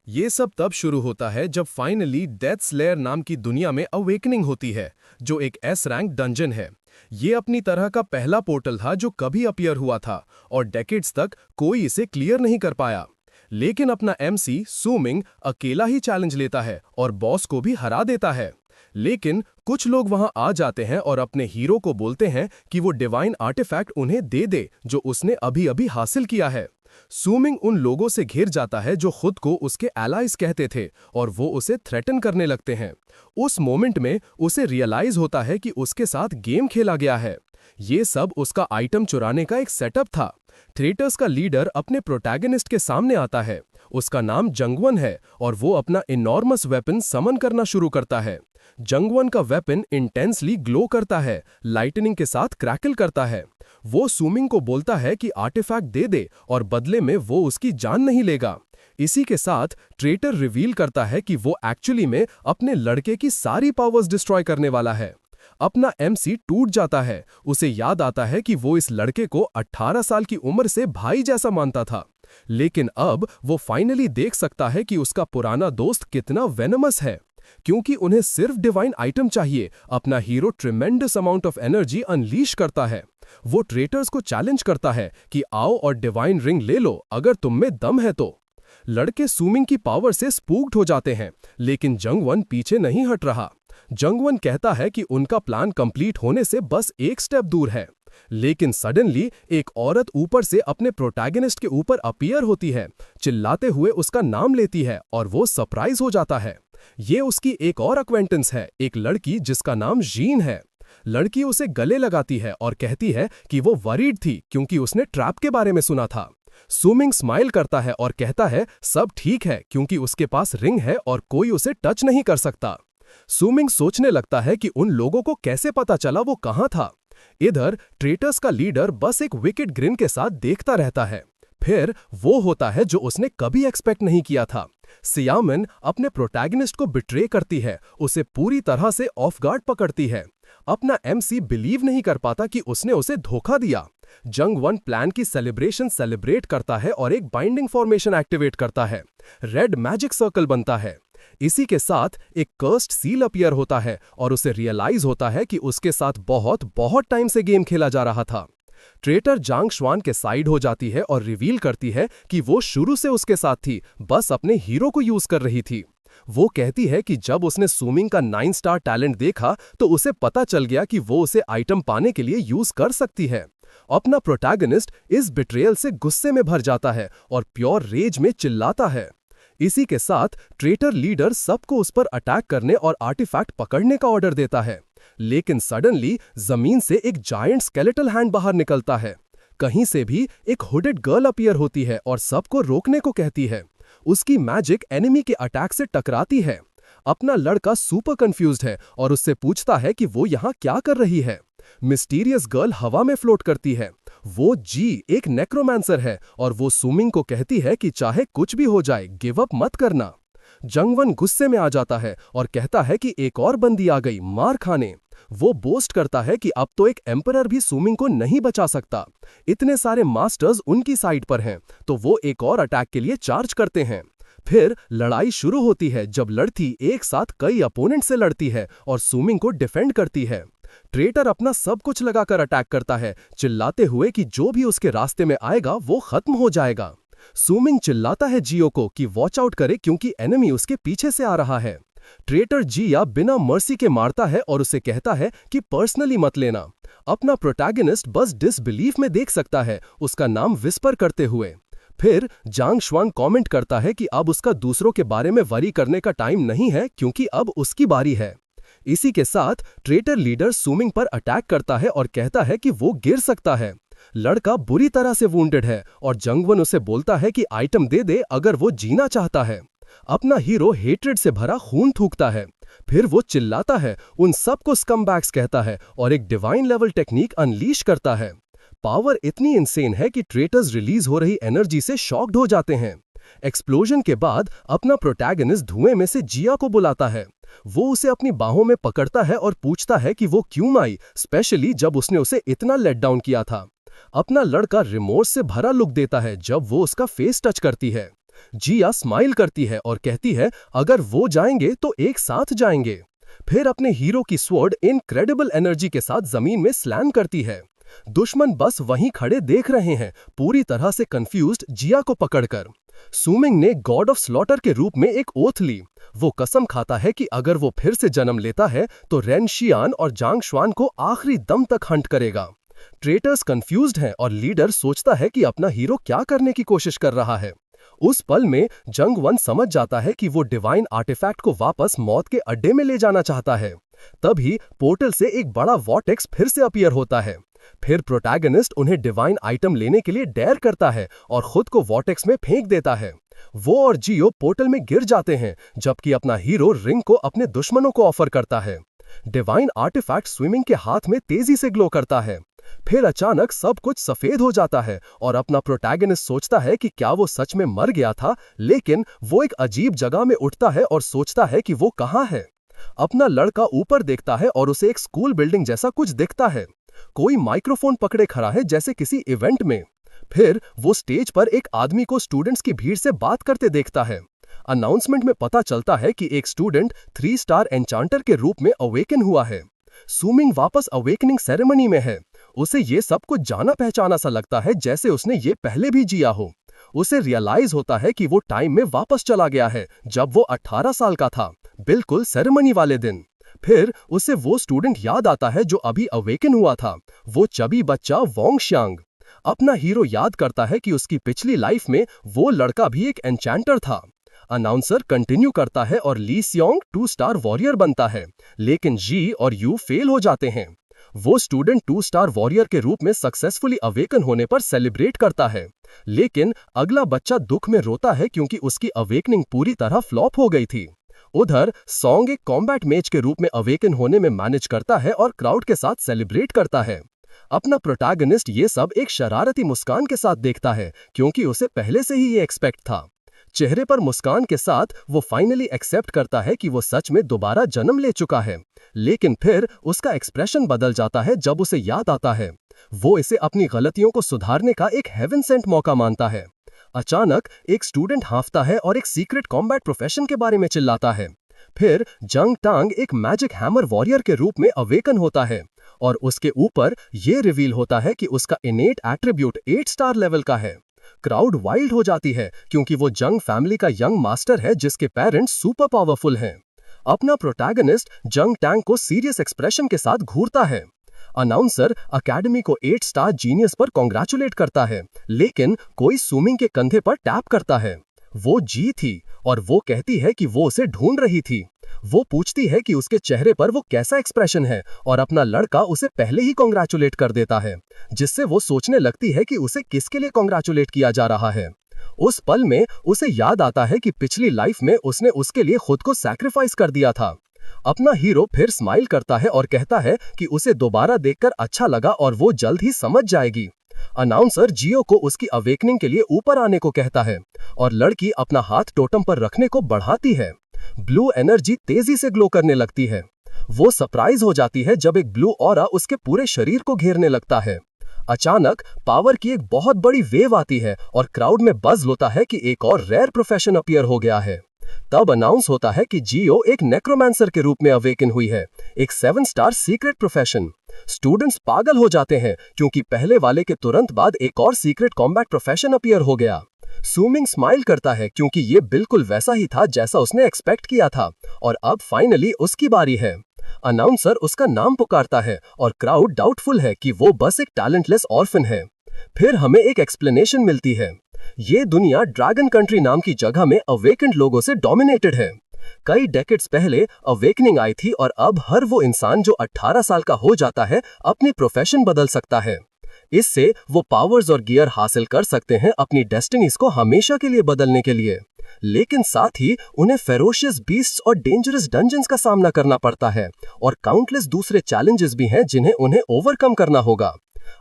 ये सब तब शुरू होता है जब फाइनली डेथ स्लेयर नाम की दुनिया में अवेकनिंग होती है, जो एक एस रैंक डंजन है। ये अपनी तरह का पहला पोर्टल था जो कभी अपीयर हुआ था और डेकेड्स तक कोई इसे क्लियर नहीं कर पाया। लेकिन अपना एमसी सू मिंग अकेला ही चैलेंज लेता है और बॉस को भी हरा देता है। लेकिन कुछ लोग वहां आ जाते हैं और अपने हीरो को बोलते हैं कि वो डिवाइन आर्टिफैक्ट उन्हें दे दे जो उसने अभी अभी हासिल किया है। सू मिंग उन लोगों से घिर जाता है जो खुद को उसके एलाइज कहते थे और वो उसे थ्रेटन करने लगते हैं। उस मोमेंट में उसे रियलाइज होता है कि उसके साथ गेम खेला गया है। ये सब उसका आइटम चुराने का एक सेटअप था। थ्रेटर्स का लीडर अपने प्रोटैगनिस्ट के सामने आता है। उसका नाम जंगवन है और वो अपना इनॉर्मस वेपन समन करना शुरू करता है। जंगवन का वेपन इंटेंसली ग्लो करता है, लाइटनिंग के साथ क्रैकल करता है। वो सूमिंग को बोलता है कि आर्टिफैक्ट दे दे और बदले में वो उसकी जान नहीं लेगा। इसी के साथ ट्रेटर रिवील करता है कि वो एक्चुअली में अपने लड़के की सारी पावर्स डिस्ट्रॉय करने वाला है। अपना एमसी टूट जाता है। उसे याद आता है कि वो इस लड़के को 18 साल की उम्र से भाई जैसा मानता था। लेकिन अब वो फाइनली देख सकता है कि उसका पुराना दोस्त कितना वेनमस है। क्योंकि उन्हें सिर्फ डिवाइन आइटम चाहिए, अपना hero tremendous amount of energy unleash करता है। वो ट्रेटर्स को चैलेंज करता है कि आओ और डिवाइन रिंग ले लो अगर तुम में दम है तो। लड़के सूमिंग की पावर से स्पूक्ड हो जाते हैं, लेकिन जंगवन पीछे नहीं हट रहा। जंगवन कहता है कि उनका प्लान कंप्लीट होने से बस एक स्टेप दूर है। लेकिन सडनली एक औरत ऊपर से अपने प्रोटैगनिस्ट के ऊपर अपीयर होती है, चिल्लाते हुए उसका नाम लेती है और वो सरप्राइज हो जाता है। ये उसकी एक और अक्वेंटेंस है, एक लड़की जिसका नाम जीन है। लड़की उसे गले लगाती है और कहती है कि वो वरीड थी क्योंकि उसने ट्रैप के बारे में सुना था। सूमिंग स्माइल करता है और कहता है सब ठीक है क्योंकि उसके पास रिंग है और कोई उसे टच नहीं कर सकता। सूमिंग सोचने लगता है कि उन लोगों को कैसे पता चला वो कहां था। इधर ट्रेटर्स का लीडर बस एक विकेट ग्रिन के साथ देखता रहता है। फिर वो होता है जो उसने कभी एक्सपेक्ट नहीं किया था। सियामन अपने प्रोटैगनिस्ट को बिट्रे करती है, उसे पूरी तरह से ऑफ गार्ड पकड़ती है। अपना एमसी बिलीव नहीं कर पाता कि उसने उसे धोखा दिया। जंगवन प्लान की सेलिब्रेशन सेलिब्रेट करता है और एक बाइंडिंग फॉर्मेशन एक्टिवेट करता है। रेड मैजिक सर्कल बनता है। इसी के साथ एक कर्स्ड सील अपीयर होता है और उसे रियलाइज होता है कि उसके साथ बहुत बहुत टाइम से गेम खेला जा रहा था। ट्रेटर जांग श्वान के साइड हो जाती है और रिवील करती है कि वो शुरू से उसके साथ थी, बस अपने हीरो को यूज कर रही थी। वो कहती है कि जब उसने सूमिंग का 9 स्टार टैलेंट देखा तो उसे पता चल गया कि वो उसे आइटम पाने के लिए यूज कर सकती है। अपना प्रोटैगनिस्ट इस बिट्रेयल से गुस्से में भर जाता है और प्योर रेज में चिल्लाता है। इसी के साथ ट्रेटर लीडर सबको उस पर अटैक करने और आर्टिफैक्ट पकड़ने का ऑर्डर देता है। लेकिन सडनली जमीन से एक जायंट स्केलेटल हैंड बाहर निकलता है। कहीं से भी एक हुडेड गर्ल अपीयर होती है और सबको रोकने को कहती है। उसकी मैजिक एनिमी के अटैक से टकराती है। अपना लड़का सुपर कंफ्यूज्ड है और उससे पूछता है कि वो यहाँ क्या कर रही है। मिस्टीरियस गर्ल हवा में फ्लोट करती है। वो जी एक नेक्रोमांसर है और वो सूमिंग को कहती है कि चाहे कुछ भी हो जाए गिव अप मत करना। जंगवन गुस्से में आ जाता है और कहता है कि एक और बंदी आ गई मार खाने। वो बोस्ट करता है कि अब तो एक एम्परर भी सूमिंग को नहीं बचा सकता। इतने सारे मास्टर्स उनकी साइड पर हैं, तो वो एक और अटैक के लिए चार्ज करते हैं। फिर लड़ाई शुरू होती है जब लड़की एक साथ कई अपोनेंट से लड़ती है और सूमिंग को डिफेंड करती है। ट्रेटर अपना सब कुछ लगाकर अटैक करता है, चिल्लाते हुए कि जो भी उसके रास्ते में आएगा वो खत्म हो जाएगा। सूमिंग चिल्लाता है जियो को कि वॉच आउट करे क्योंकि एनिमी उसके पीछे से आ रहा है। ट्रेटर जिया बिना मर्सी के मारता है और उसे कहता है कि पर्सनली मत लेना। अपना प्रोटैगनिस्ट बस डिसबिलीफ में देख सकता है, उसका नाम विस्पर करते हुए। फिर जांग श्वांग कमेंट करता है कि अब उसका दूसरों के बारे में वरी करने का टाइम नहीं है क्योंकि अब उसकी बारी है। इसी के साथ ट्रेटर लीडर सूमिंग पर अटैक करता है और कहता है कि वो गिर सकता है। लड़का बुरी तरह से वुंडेड है और जंगवन उसे बोलता है कि आइटम दे दे अगर वो जीना चाहता है। अपना हीरो हेट्रेड से भरा खून थूकता है। फिर वो चिल्लाता है, उन सबको स्कमबैग्स कहता है और एक डिवाइन लेवल टेक्निक अनलीश करता है। पावर इतनी इंसेन है कि ट्रेटर्स रिलीज हो रही एनर्जी से शॉक्ड हो जाते हैं। एक्सप्लोजन के बाद अपना प्रोटैगनिस्ट धुएं में से जिया को बुलाता है। वो उसे अपनी बाहों में पकड़ता है और पूछता है कि वो क्यों आई, स्पेशली जब उसने उसे इतना लेट डाउन किया था। अपना लड़का रिमोर्स से भरा लुक देता है जब वो उसका फेस टच करती है। जिया स्माइल करती है और कहती है अगर वो जाएंगे तो एक साथ जाएंगे। फिर अपने हीरो की स्वॉर्ड इनक्रेडिबल एनर्जी के साथ जमीन में स्लैम करती है। दुश्मन बस वहीं खड़े देख रहे हैं, पूरी तरह से कंफ्यूज्ड जिया को पकड़कर। सुमिंग ने गॉड ऑफ स्लॉटर के रूप में एक ओथ ली। वो कसम खाता है कि अगर वो फिर से जन्म लेता है तो रेन शियान और जांग शुआन को आखिरी दम तक हंट करेगा। ट्रेटर्स कंफ्यूज्ड हैं और लीडर सोचता है कि अपना हीरो क्या करने की कोशिश कर रहा है। उस पल में जंग वन समझ जाता है कि वो डिवाइन आर्टिफैक्ट को वापस मौत के अड्डे में ले जाना चाहता है। तभी पोर्टल से एक बड़ा वॉर्टेक्स फिर से अपीयर होता है। फिर प्रोटैगनिस्ट उन्हें डिवाइन आइटम लेने के लिए डेयर करता है और खुद को वॉर्टेक्स में फेंक देता है। वो और जियो पोर्टल में गिर जाते हैं, जबकि अपना हीरो रिंग को अपने दुश्मनों को ऑफर करता है। डिवाइन आर्टिफैक्ट स्विमिंग के हाथ में तेजी से ग्लो करता है। फिर अचानक सब कुछ सफेद हो जाता है और अपना प्रोटैगनिस्ट सोचता है कि क्या वो सच में मर गया था, लेकिन वो एक अजीब जगह में उठता है और सोचता है कि वो कहाँ है। अपना लड़का ऊपर देखता है और उसे एक स्कूल बिल्डिंग जैसा कुछ दिखता है। कोई माइक्रोफोन पकड़े खड़ा है जैसे किसी इवेंट में। फिर वो स्टेज पर एक आदमी को स्टूडेंट्स की भीड़ से बात करते देखता है। अनाउंसमेंट में पता चलता है कि एक स्टूडेंट 3 स्टार एन्चांटर के रूप में अवेकन हुआ है। सुमिंग वापस अवेकनिंग सेरेमनी में है। उसे ये सब कुछ जाना पहचाना सा लगता है, जैसे उसने ये पहले भी जिया हो। उसे रियलाइज होता है कि वो टाइम में वापस चला गया है जब वो 18 साल का था, बिल्कुल सेरेमनी वाले दिन। फिर उसे वो स्टूडेंट याद आता है जो अभी अवेकन हुआ था, वो चबी बच्चा वोंग शियांग। अपना हीरो याद करता है कि उसकी पिछली लाइफ में वो लड़का भी एक एन्चेंटर था। अनाउंसर कंटिन्यू करता है और ली सियोंग 2 स्टार वॉरियर बनता है, लेकिन जी और यू फेल हो जाते हैं। वो स्टूडेंट 2 स्टार वॉरियर के रूप में सक्सेसफुली अवेकन होने पर सेलिब्रेट करता है, लेकिन अगला बच्चा दुख में रोता है क्योंकि उसकी अवेकनिंग पूरी तरह फ्लॉप हो गई थी। उधर सॉन्ग एक कॉम्बैट मेज के रूप में अवेकन होने में मैनेज करता है और क्राउड के साथ सेलिब्रेट करता है। अपना प्रोटैगनिस्ट ये सब एक शरारती मुस्कान के साथ देखता है, क्योंकि उसे पहले से ही ये एक्सपेक्ट था। चेहरे पर मुस्कान के साथ वो फाइनली एक्सेप्ट करता है कि वो सच में दोबारा जन्म ले चुका है, लेकिन फिर उसका एक्सप्रेशन बदल जाता है जब उसे याद आता है। वो इसे अपनी गलतियों को सुधारने का एक हेवन सेंट मौका मानता है। अचानक एक स्टूडेंट हांफता है और एक सीक्रेट कॉम्बैट प्रोफेशन के बारे में चिल्लाता है। फिर जंग टांग एक मैजिक हैमर वॉरियर के रूप में अवेकन होता है और उसके ऊपर ये रिवील होता है कि उसका इनेट एट्रीब्यूट 8 स्टार लेवल का है। क्राउड वाइल्ड हो जाती है क्योंकि वो जंग फैमिली का यंग मास्टर है जिसके पेरेंट्स सुपर पावरफुल हैं। अपना प्रोटैगनिस्ट जंग टैंग को सीरियस एक्सप्रेशन के साथ घूरता है। अनाउंसर अकेडमी को 8 स्टार जीनियस पर कॉन्ग्रेचुलेट करता है, लेकिन कोई सुमिंग के कंधे पर टैप करता है। वो जी थी और वो कहती है कि वो उसे ढूंढ रही थी। वो पूछती है कि उसके चेहरे पर वो कैसा एक्सप्रेशन है और अपना लड़का उसे पहले ही कॉन्ग्रेचुलेट कर देता है, जिससे वो सोचने लगती है कि उसे किसके लिए कॉन्ग्रेचुलेट किया जा रहा है। उस पल में उसे याद आता है कि पिछली लाइफ में उसने उसके लिए खुद को सैक्रिफाइस कर दिया था। अपना हीरो फिर स्माइल करता है और कहता है कि उसे दोबारा देखकर अच्छा लगा और वो जल्द ही समझ जाएगी। अनाउंसर जियो को उसकी अवेकनिंग के लिए ऊपर आने को कहता है और लड़की अपना हाथ टोटम पर रखने को बढ़ाती है। ब्लू एनर्जी तेजी से ग्लो करने लगती है। वो सरप्राइज हो जाती है जब एक ब्लू ऑरा उसके पूरे शरीर को घेरने लगता है। अचानक पावर की एक बहुत बड़ी वेव आती है और क्राउड में बज़ होता है कि एक और रेयर प्रोफेशन अपीयर हो गया है। तब अनाउंस होता है कि जियो एक नेक्रोमैंसर के रूप में अवेकन हुई है, एक 7 स्टार सीक्रेट प्रोफेशन। स्टूडेंट्स पागल हो जाते हैं क्योंकि पहले वाले के तुरंत बाद एक और सीक्रेट कॉम्बैट प्रोफेशन अपीयर हो गया। सुमिंग स्माइल करता है क्योंकि ये बिल्कुल वैसा ही था जैसा उसने एक्सपेक्ट किया था और अब फाइनली उसकी बारी है। अनाउंसर उसका नाम पुकारता है और क्राउड डाउटफुल है कि वो बस एक टैलेंटलेस ऑर्फन है। फिर हमें एक एक्सप्लेनेशन मिलती है। ये दुनिया ड्रैगन कंट्री नाम की जगह में अवेकेंड लोगों से डोमिनेटेड है। कई डेकेड्स पहले अवेकनिंग आई थी और अब हर वो इंसान जो 18 साल का हो जाता है अपनी प्रोफेशन बदल सकता है। इससे वो पावर्स और गियर हासिल कर सकते हैं अपनी डेस्टिनीज को हमेशा के लिए बदलने के लिए, लेकिन साथ ही उन्हें फेरोशियस बीस्ट्स और डेंजरस डंजन्स का सामना करना पड़ता है और काउंटलेस दूसरे चैलेंजेस भी हैं जिन्हें उन्हें ओवरकम करना होगा।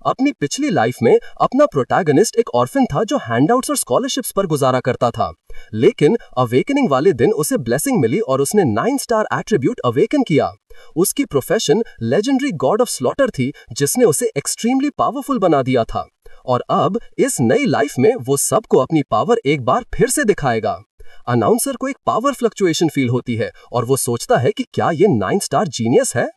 अपनी पिछली लाइफ में अपना प्रोटैगनिस्ट एक ऑर्फन था जो हैंडआउट्स और स्कॉलरशिप्स पर गुजारा करता था, लेकिन अवेकनिंग वाले दिन उसे ब्लेसिंग मिली और उसने 9 स्टार एट्रीब्यूट अवेकन किया। उसकी profession legendary God of slaughter थी जिसने उसे एक्सट्रीमली पावरफुल बना दिया था और अब इस नई लाइफ में वो सबको अपनी पावर एक बार फिर से दिखाएगा। अनाउंसर को एक पावर फ्लक्चुएशन फील होती है और वो सोचता है कि क्या ये 9 स्टार जीनियस है।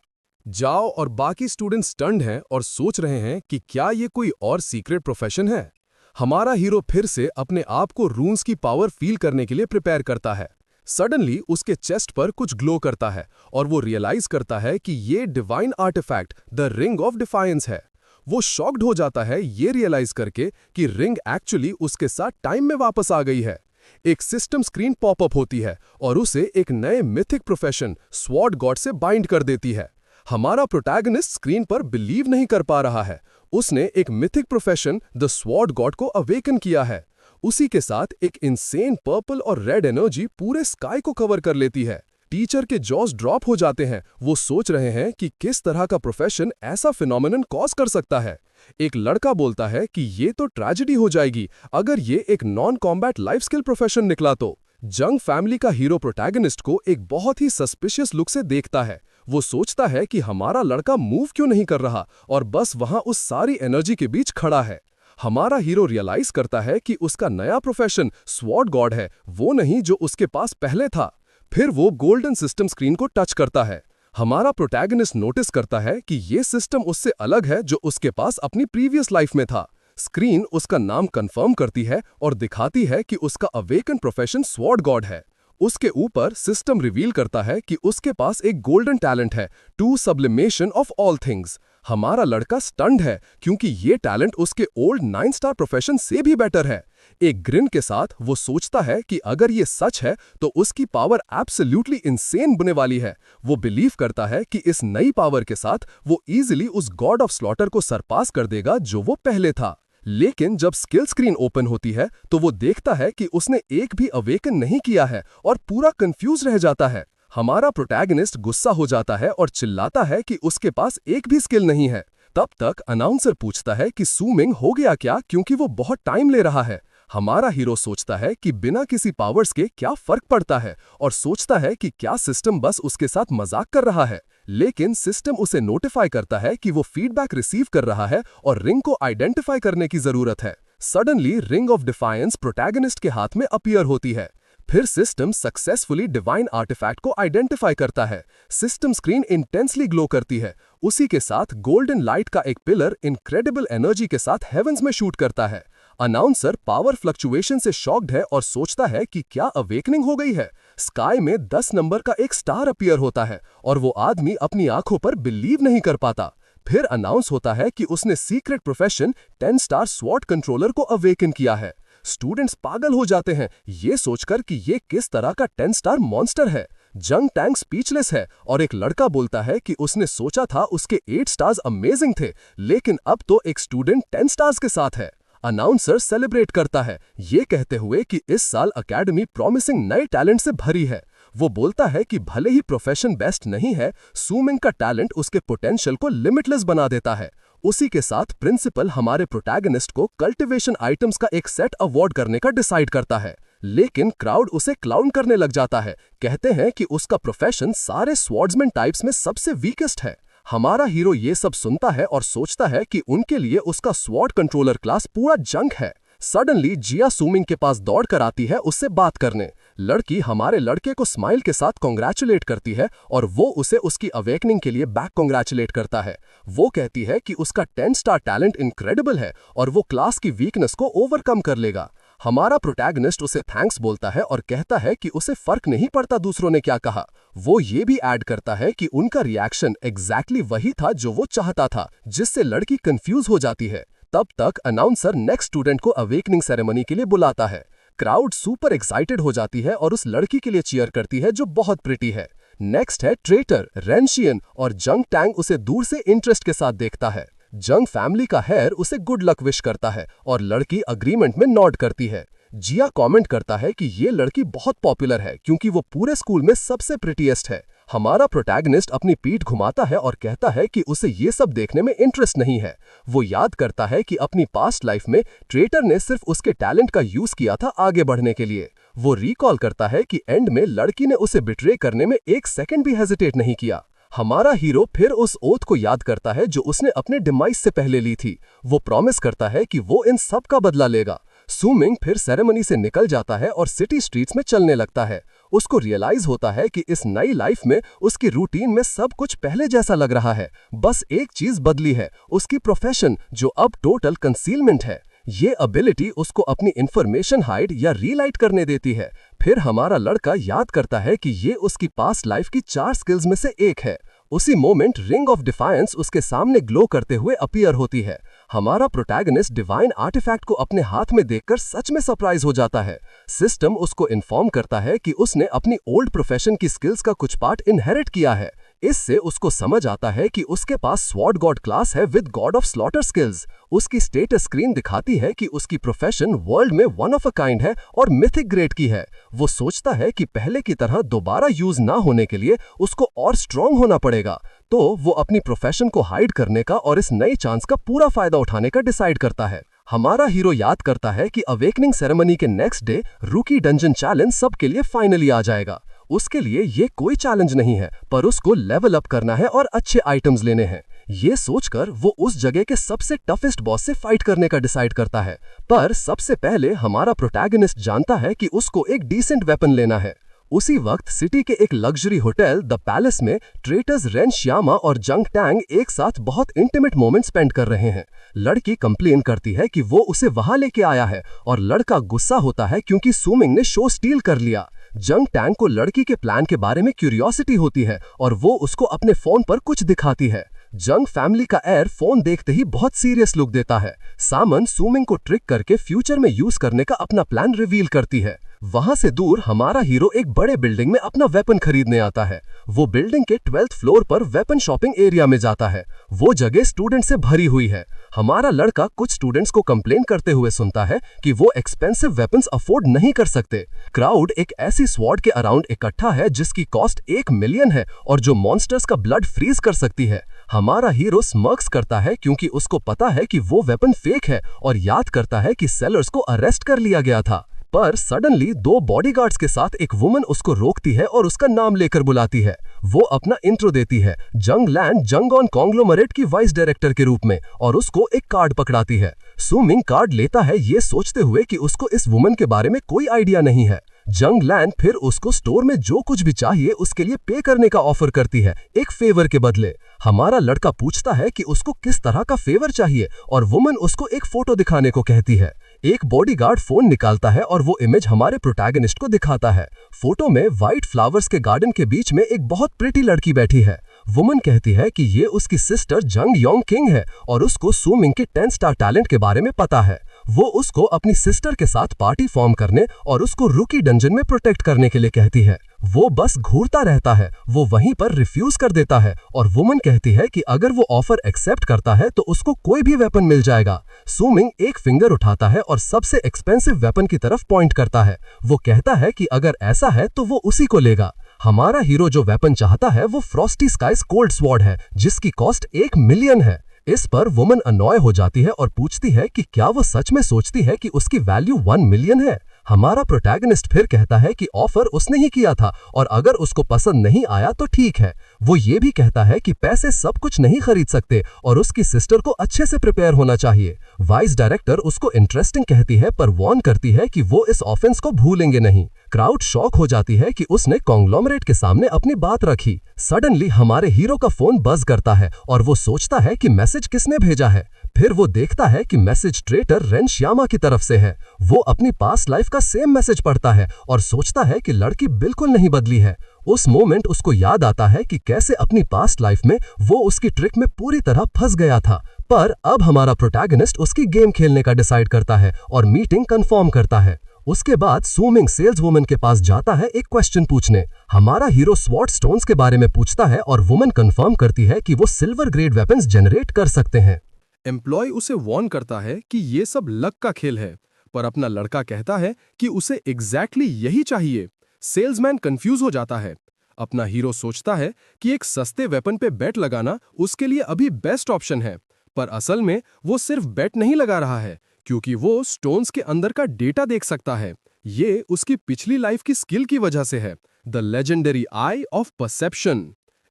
जाओ और बाकी स्टूडेंट्स स्टन्ड हैं और सोच रहे हैं कि क्या ये कोई और सीक्रेट प्रोफेशन है। हमारा हीरो फिर से अपने आप को रून्स की पावर फील करने के लिए प्रिपेयर करता है। सडनली उसके चेस्ट पर कुछ ग्लो करता है और वो रियलाइज करता है कि ये divine artifact the ring of defiance है। वो शॉक्ड हो जाता है ये रियलाइज करके कि रिंग एक्चुअली उसके साथ टाइम में वापस आ गई है। एक सिस्टम स्क्रीन पॉपअप होती है और उसे एक नए मिथिक प्रोफेशन स्वॉर्ड गॉड से बाइंड कर देती है। हमारा प्रोटैगनिस्ट स्क्रीन पर बिलीव नहीं कर पा रहा है। उसने एक mythic profession the sword God को अवेकन किया है। उसी के साथ एक इंसेन पर्पल और रेड एनर्जी पूरे स्काई को कवर कर लेती है। टीचर के जॉस ड्रॉप हो जाते हैं। वो सोच रहे हैं कि किस तरह का प्रोफेशन ऐसा फिनोमिनन कॉज कर सकता है। एक लड़का बोलता है कि ये तो ट्रेजेडी हो जाएगी अगर ये एक non combat life skill profession निकला तो। जंग फैमिली का हीरो प्रोटैगनिस्ट को एक बहुत ही सस्पिशियस लुक से देखता है। वो सोचता है कि हमारा लड़का मूव क्यों नहीं कर रहा और बस वहां उस सारी एनर्जी के बीच खड़ा है। हमारा हीरो रियलाइज करता है कि उसका नया प्रोफेशन स्वॉर्ड गॉड है, वो नहीं जो उसके पास पहले था। फिर वो गोल्डन सिस्टम स्क्रीन को टच करता है। हमारा प्रोटैगनिस्ट नोटिस करता है कि ये सिस्टम उससे अलग है जो उसके पास अपनी प्रीवियस लाइफ में था। स्क्रीन उसका नाम कंफर्म करती है और दिखाती है कि उसका अवेकन प्रोफेशन स्वॉर्ड गॉड है। उसके ऊपर सिस्टम रिवील करता है कि उसके पास एक गोल्डन टैलेंट है, to sublimation of all things. हमारा लड़का स्टन्ड है क्योंकि ये टैलेंट उसके ओल्ड 9 स्टार प्रोफेशन से भी बेटर है। एक ग्रिन के साथ वो सोचता है कि अगर ये सच है तो उसकी पावर एब्सोल्युटली इंसेन बनने वाली है। वो बिलीव करता है कि इस नई पावर के साथ वो इजीली उस गॉड ऑफ स्लॉटर को सरपास कर देगा जो वो पहले था। लेकिन जब स्किल स्क्रीन ओपन होती है तो वो देखता है कि उसने एक भी अवेकन नहीं किया है और पूरा कंफ्यूज रह जाता है। हमारा प्रोटैगनिस्ट गुस्सा हो जाता है और चिल्लाता है कि उसके पास एक भी स्किल नहीं है। तब तक अनाउंसर पूछता है कि सूमिंग हो गया क्या, क्योंकि वो बहुत टाइम ले रहा है। हमारा हीरो सोचता है कि बिना किसी पावर्स के क्या फर्क पड़ता है और सोचता है कि क्या सिस्टम बस उसके साथ मजाक कर रहा है। लेकिन सिस्टम उसे नोटिफाई करता है कि वो फीडबैक रिसीव कर रहा है और रिंग को आइडेंटिफाई करने की जरूरत है। Suddenly ring of defiance protagonist के हाथ में अपीयर होती है। फिर सिस्टम सक्सेसफुली डिवाइन आर्टिफैक्ट को आइडेंटिफाई करता है। सिस्टम स्क्रीन इंटेंसली ग्लो करती है। उसी के साथ गोल्डन लाइट का एक पिलर इनक्रेडिबल एनर्जी के साथ हेवंस में शूट करता है। अनाउंसर पावर फ्लक्चुएशन से शॉक्ड है और सोचता है कि क्या अवेकनिंग हो गई है। स्काई में 10 नंबर का एक स्टार अपीयर होता है और वो आदमी अपनी आंखों पर बिलीव नहीं कर पाता। फिर अनाउंस होता है कि उसने सीक्रेट प्रोफेशन 10 स्टार स्वॉट कंट्रोलर को अवेकन किया है। स्टूडेंट्स पागल हो जाते हैं ये सोचकर कि ये किस तरह का 10 स्टार मॉन्स्टर है। जंग टैंक स्पीचलेस है और एक लड़का बोलता है कि उसने सोचा था उसके 8 स्टार्स अमेजिंग थे, लेकिन अब तो एक स्टूडेंट 10 स्टार्स के साथ है। अनाउंसर सेलिब्रेट करता है ये कहते हुए कि इस साल एकेडमी प्रॉमिसिंग नए टैलेंट से भरी है। वो बोलता है कि भले ही प्रोफेशन बेस्ट नहीं है, सूमिंग का टैलेंट उसके पोटेंशियल को लिमिटलेस बना देता है। उसी के साथ प्रिंसिपल हमारे प्रोटैगनिस्ट को कल्टिवेशन आइटम्स का एक सेट अवॉर्ड करने का डिसाइड करता है, लेकिन क्राउड उसे क्लाउन करने लग जाता है। कहते हैं कि उसका प्रोफेशन सारे स्वॉर्ड्समैन टाइप्स में सबसे वीकेस्ट है। हमारा हीरो ये सब सुनता है और सोचता है कि उनके लिए उसका स्वॉर्ड कंट्रोलर क्लास पूरा जंक है। सडनली जिया सूमिंग के पास दौड़ कर आती है उससे बात करने। लड़की हमारे लड़के को स्माइल के साथ कॉन्ग्रेचुलेट करती है और वो उसे उसकी अवेकनिंग के लिए बैक कॉन्ग्रेचुलेट करता है। वो कहती है कि उसका 10 स्टार टैलेंट इनक्रेडिबल है और वो क्लास की वीकनेस को ओवरकम कर लेगा। हमारा प्रोटैगनिस्ट उसे थैंक्स बोलता है और कहता है कि उसे फर्क नहीं पड़ता दूसरों ने क्या कहा। वो ये भी ऐड करता है कि उनका रिएक्शन एग्जैक्टली वही था जो वो चाहता था, जिससे लड़की कंफ्यूज हो जाती है। तब तक अनाउंसर नेक्स्ट स्टूडेंट को अवेकनिंग सेरेमनी के लिए बुलाता है। क्राउड सुपर एक्साइटेड हो जाती है और उस लड़की के लिए चीयर करती है जो बहुत प्रिटी है। नेक्स्ट है ट्रेटर रेंशियन और जंग टैंग उसे दूर से इंटरेस्ट के साथ देखता है। जंग फैमिली का हेयर उसे गुड लक विश करता है और लड़की अग्रीमेंट में नॉड करती है। जिया कमेंट करता है कि ये लड़की बहुत पॉपुलर है क्योंकि वो पूरे स्कूल में सबसे प्रिटीएस्ट है। हमारा प्रोटैगनिस्ट अपनी पीठ घुमाता है और कहता है कि उसे ये सब देखने में इंटरेस्ट नहीं है। वो याद करता है कि अपनी पास्ट लाइफ में ट्रेटर ने सिर्फ उसके टैलेंट का यूज किया था आगे बढ़ने के लिए। वो रिकॉल करता है कि एंड में लड़की ने उसे बिट्रे करने में एक सेकंड भी हेजिटेट नहीं किया। हमारा हीरो फिर उस ओथ को याद करता है जो उसने अपने डिमाइस से पहले ली थी। वो प्रॉमिस करता है कि वो इन सब का बदला लेगा। सूमिंग फिर सेरेमनी से निकल जाता है और सिटी स्ट्रीट्स में चलने लगता है। उसको रियलाइज होता है कि इस नई लाइफ में उसकी रूटीन में सब कुछ पहले जैसा लग रहा है, बस एक चीज बदली है, उसकी प्रोफेशन, जो अब टोटल कंसीलमेंट है। ये एबिलिटी उसको अपनी इंफॉर्मेशन हाइड या रीलाइट करने देती है। फिर हमारा लड़का याद करता है कि ये उसकी पास्ट लाइफ की 4 स्किल्स में से एक है। उसी मोमेंट रिंग ऑफ डिफायंस उसके सामने ग्लो करते हुए अपीयर होती है। हमारा प्रोटैगनिस्ट डिवाइन आर्टिफैक्ट को अपने हाथ में देखकर सच में सरप्राइज हो जाता है। सिस्टम उसको इन्फॉर्म करता है कि उसने अपनी ओल्ड प्रोफेशन की स्किल्स का कुछ पार्ट इनहेरिट किया है। इससे उसको समझ आता है कि उसके पास स्वॉर्ड गॉड क्लास है with God of slaughter skills. उसकी स्टेटस स्क्रीन दिखाती है कि उसकी प्रोफेशन वर्ल्ड में वन ऑफ अ काइंड है और मिथिक ग्रेड की है। वो सोचता है कि पहले की तरह दोबारा यूज ना होने के लिए उसको और स्ट्रांग होना पड़ेगा। तो वो अपनी प्रोफेशन को हाइड करने का और इस नई चांस का पूरा फायदा उठाने का डिसाइड करता है। हमारा हीरो याद करता है कि अवेकनिंग सेरेमनी के नेक्स्ट डे रूकी डंजन चैलेंज सबके लिए फाइनली आ जाएगा। उसके लिए ये कोई चैलेंज नहीं है, पर उसको लेवल अप करना है और अच्छे आइटम्स लेने हैं। ये सोचकर वो उस जगह के सबसे टफेस्ट बॉस से फाइट करने का डिसाइड करता है। पर सबसे पहले हमारा प्रोटैगनिस्ट जानता है कि उसको एक डिसेंट वेपन लेना है। उसी वक्त सिटी के एक लग्जरी होटल द पैलेस में ट्रेटर्स रेन श्यामा और जंग टैंग एक साथ बहुत इंटीमेट मोमेंट स्पेंड कर रहे हैं। लड़की कंप्लेन करती है कि वो उसे वहां लेके आया है और लड़का गुस्सा होता है क्योंकि सूमिंग ने शो स्टील कर लिया। जंग टैंग को लड़की के प्लान के बारे में क्यूरियोसिटी होती है और वो उसको अपने फोन पर कुछ दिखाती है। जंग फैमिली का एयर फोन देखते ही बहुत सीरियस लुक देता है। सामन सूमिंग को ट्रिक करके फ्यूचर में यूज करने का अपना प्लान रिवील करती है। वहां से दूर हमारा हीरो एक बड़े बिल्डिंग में अपना वेपन खरीदने आता है। वो बिल्डिंग के 12th फ्लोर पर वेपन शॉपिंग एरिया में जाता है। वो जगह स्टूडेंट से भरी हुई है। हमारा लड़का कुछ स्टूडेंट्स को कंप्लेन करते हुए सुनता है कि वो एक्सपेंसिव वेपन्स अफोर्ड नहीं कर सकते। क्राउड एक ऐसी स्वॉर्ड के अराउंड इकट्ठा है जिसकी कॉस्ट 1 मिलियन है और जो मॉन्स्टर्स का ब्लड फ्रीज कर सकती है। हमारा हीरो स्मर्क्स करता है क्योंकि उसको पता है कि वो वेपन फेक है और याद करता है कि सेलर्स को अरेस्ट कर लिया गया था। पर सडनली 2 बॉडीगार्ड्स के साथ एक वुमन उसको रोकती है और उसका नाम लेकर बुलाती है। वो अपना इंट्रो देती है जंग लैंड जंगॉन कॉन्ग्लोमरेट की वाइस डायरेक्टर के रूप में और उसको एक कार्ड पकड़ाती है। सूमिंग कार्ड लेता है ये सोचते हुए कि उसको इस वुमन के बारे में कोई आइडिया नहीं है। जंग लैंड फिर उसको स्टोर में जो कुछ भी चाहिए उसके लिए पे करने का ऑफर करती है एक फेवर के बदले। हमारा लड़का पूछता है कि उसको किस तरह का फेवर चाहिए और वुमन उसको एक फोटो दिखाने को कहती है। एक बॉडीगार्ड फोन निकालता है और वो इमेज हमारे प्रोटैगनिस्ट को दिखाता है। फोटो में व्हाइट फ्लावर्स के गार्डन के बीच में एक बहुत प्रिटी लड़की बैठी है। वुमन कहती है कि ये उसकी सिस्टर जंग योंग किंग है और उसको सूमिंग के 10 स्टार टैलेंट के बारे में पता है। वो उसको अपनी सिस्टर के साथ पार्टी फॉर्म करने और उसको रूकी डंजन में प्रोटेक्ट करने के लिए कहती है। वो बस घूरता रहता है। वो वहीं पर रिफ्यूज कर देता है और वुमन कहती है कि अगर वो ऑफर एक्सेप्ट करता है तो उसको कोई भी वेपन मिल जाएगा। सूमिंग एक फिंगर उठाता है और सबसे एक्सपेंसिव वेपन की तरफ पॉइंट करता है। वो कहता है कि अगर ऐसा है तो वो उसी को लेगा। हमारा हीरो जो वेपन चाहता है वो फ्रॉस्टी स्काइज कोल्ड स्वॉर्ड है जिसकी कॉस्ट 1 मिलियन है। इस पर वुमन अनॉय हो जाती है और पूछती है कि क्या वो सच में सोचती है कि उसकी वैल्यू 1 मिलियन है। हमारा प्रोटैगनिस्ट फिर कहता है कि ऑफर उसने ही किया था और अगर उसको पसंद नहीं आया तो ठीक है। वो ये भी कहता है कि पैसे सब कुछ नहीं खरीद सकते और उसकी सिस्टर को अच्छे से प्रिपेयर होना चाहिए। वाइस डायरेक्टर उसको इंटरेस्टिंग कहती है पर वार्न करती है कि वो इस ऑफेंस को भूलेंगे नहीं। क्राउड शॉक हो जाती है कि उसने कॉन्ग्लोमरेट के सामने अपनी बात रखी। सडनली हमारे हीरो का फोन बज करता है और वो सोचता है कि मैसेज किसने भेजा है। फिर वो देखता है कि मैसेज ट्रेटर रेन श्यामा की तरफ से है। वो अपनी पास्ट लाइफ का सेम मैसेज पढ़ता है और सोचता है कि लड़की बिल्कुल नहीं बदली है। उस मोमेंट उसको याद आता है कि कैसे अपनी पास्ट लाइफ में वो उसकी ट्रिक में पूरी तरह फंस गया था। पर अब हमारा प्रोटैगनिस्ट उसकी गेम खेलने का डिसाइड करता है और मीटिंग कंफर्म करता है। उसके बाद सूमिंग सेल्स वुमन के पास जाता है एक क्वेश्चन पूछने। हमारा हीरो स्वॉर्ड स्टोन्स के बारे में पूछता है और वुमन कंफर्म करती है कि वो सिल्वर ग्रेड वेपन्स जनरेट कर सकते हैं। एम्प्लॉय उसे वार्न करता है कि ये सब लक का खेल है, पर अपना लड़का कहता है कि उसे एग्जैक्टली यही चाहिए। सेल्समैन कंफ्यूज हो जाता है। अपना हीरो सोचता है कि एक सस्ते वेपन पे बेट लगाना उसके लिए अभी बेस्ट ऑप्शन है, पर असल में वो सिर्फ बेट नहीं लगा रहा है क्योंकि वो स्टोन्स के अंदर का डेटा देख सकता है। ये उसकी पिछली लाइफ की स्किल की वजह से है, the legendary I of perception.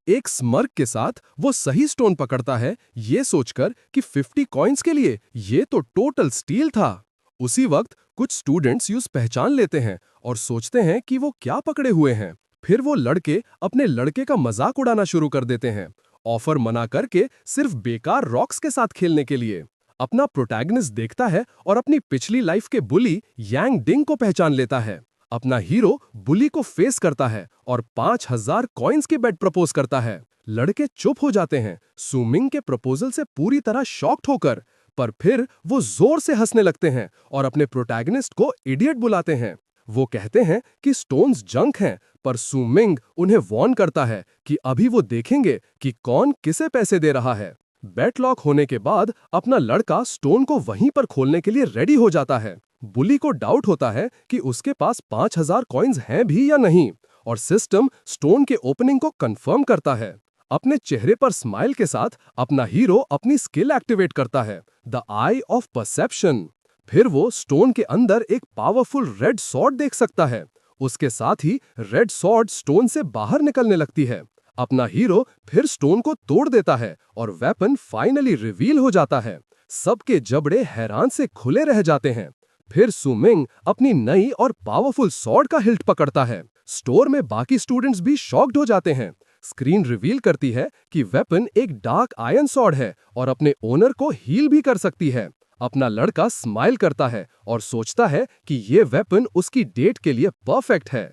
एक स्मर्क के साथ वो सही स्टोन पकड़ता है, ये सोचकर कि 50 कॉइन्स के लिए ये तो टोटल स्टील था। उसी वक्त कुछ स्टूडेंट्स यूज पहचान लेते हैं और सोचते हैं कि वो क्या पकड़े हुए हैं। फिर वो लड़के अपने लड़के का मजाक उड़ाना शुरू कर देते हैं, ऑफर मना करके सिर्फ बेकार रॉक्स के साथ खेलने के लिए। अपना प्रोटैगनिस्ट देखता है और अपनी पिछली लाइफ के बुली यांग डिंग को पहचान लेता है। अपना हीरो बुली को फेस करता है और 5000 कॉइन्स की बेट प्रपोज करता है। लड़के चुप हो जाते हैं, सुमिंग के प्रपोजल से पूरी तरह शॉक्ड होकर, पर फिर वो जोर से हंसने लगते हैं और अपने प्रोटैगनिस्ट को इडियट बुलाते हैं। वो कहते हैं कि स्टोन्स जंक हैं, पर सुमिंग उन्हें वार्न करता है कि अभी वो देखेंगे कि कौन किसे पैसे दे रहा है। बेट लॉक होने के बाद अपना लड़का स्टोन को वहीं पर खोलने के लिए रेडी हो जाता है। बुली को डाउट होता है कि उसके पास 5000 कॉइन्स हैं भी या नहीं, और सिस्टम स्टोन के ओपनिंग को कंफर्म करता है। अपने चेहरे पर स्माइल के साथ अपना हीरो अपनी स्किल एक्टिवेट करता है, द आई ऑफ परसेप्शन। फिर वो स्टोन के अंदर एक पावरफुल रेड सॉर्ड देख सकता है। उसके साथ ही रेड सॉर्ड स्टोन से बाहर निकलने लगती है। अपना हीरो फिर स्टोन को तोड़ देता है और वेपन फाइनली रिवील हो जाता है। सबके जबड़े हैरान से खुले रह जाते हैं। फिर सुमिंग अपनी नई और पावरफुल सॉर्ड का हिल्ट पकड़ता है। स्टोर में बाकी स्टूडेंट्स भी शॉक्ड हो जाते हैं। स्क्रीन रिवील करती है कि वेपन एक डार्क आयरन सॉर्ड है और अपने ओनर को हील भी कर सकती है। अपना लड़का स्माइल करता है और सोचता है कि ये वेपन उसकी डेट के लिए परफेक्ट है।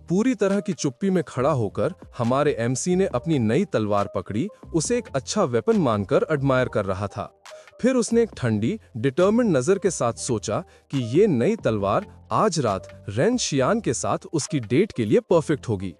पूरी तरह की चुप्पी में खड़ा होकर हमारे एमसी ने अपनी नई तलवार पकड़ी, उसे एक अच्छा वेपन मानकर एडमायर कर रहा था। फिर उसने एक ठंडी, डिटर्मिन्ड नजर के साथ सोचा कि ये नई तलवार आज रात रेन शियान के साथ उसकी डेट के लिए परफेक्ट होगी।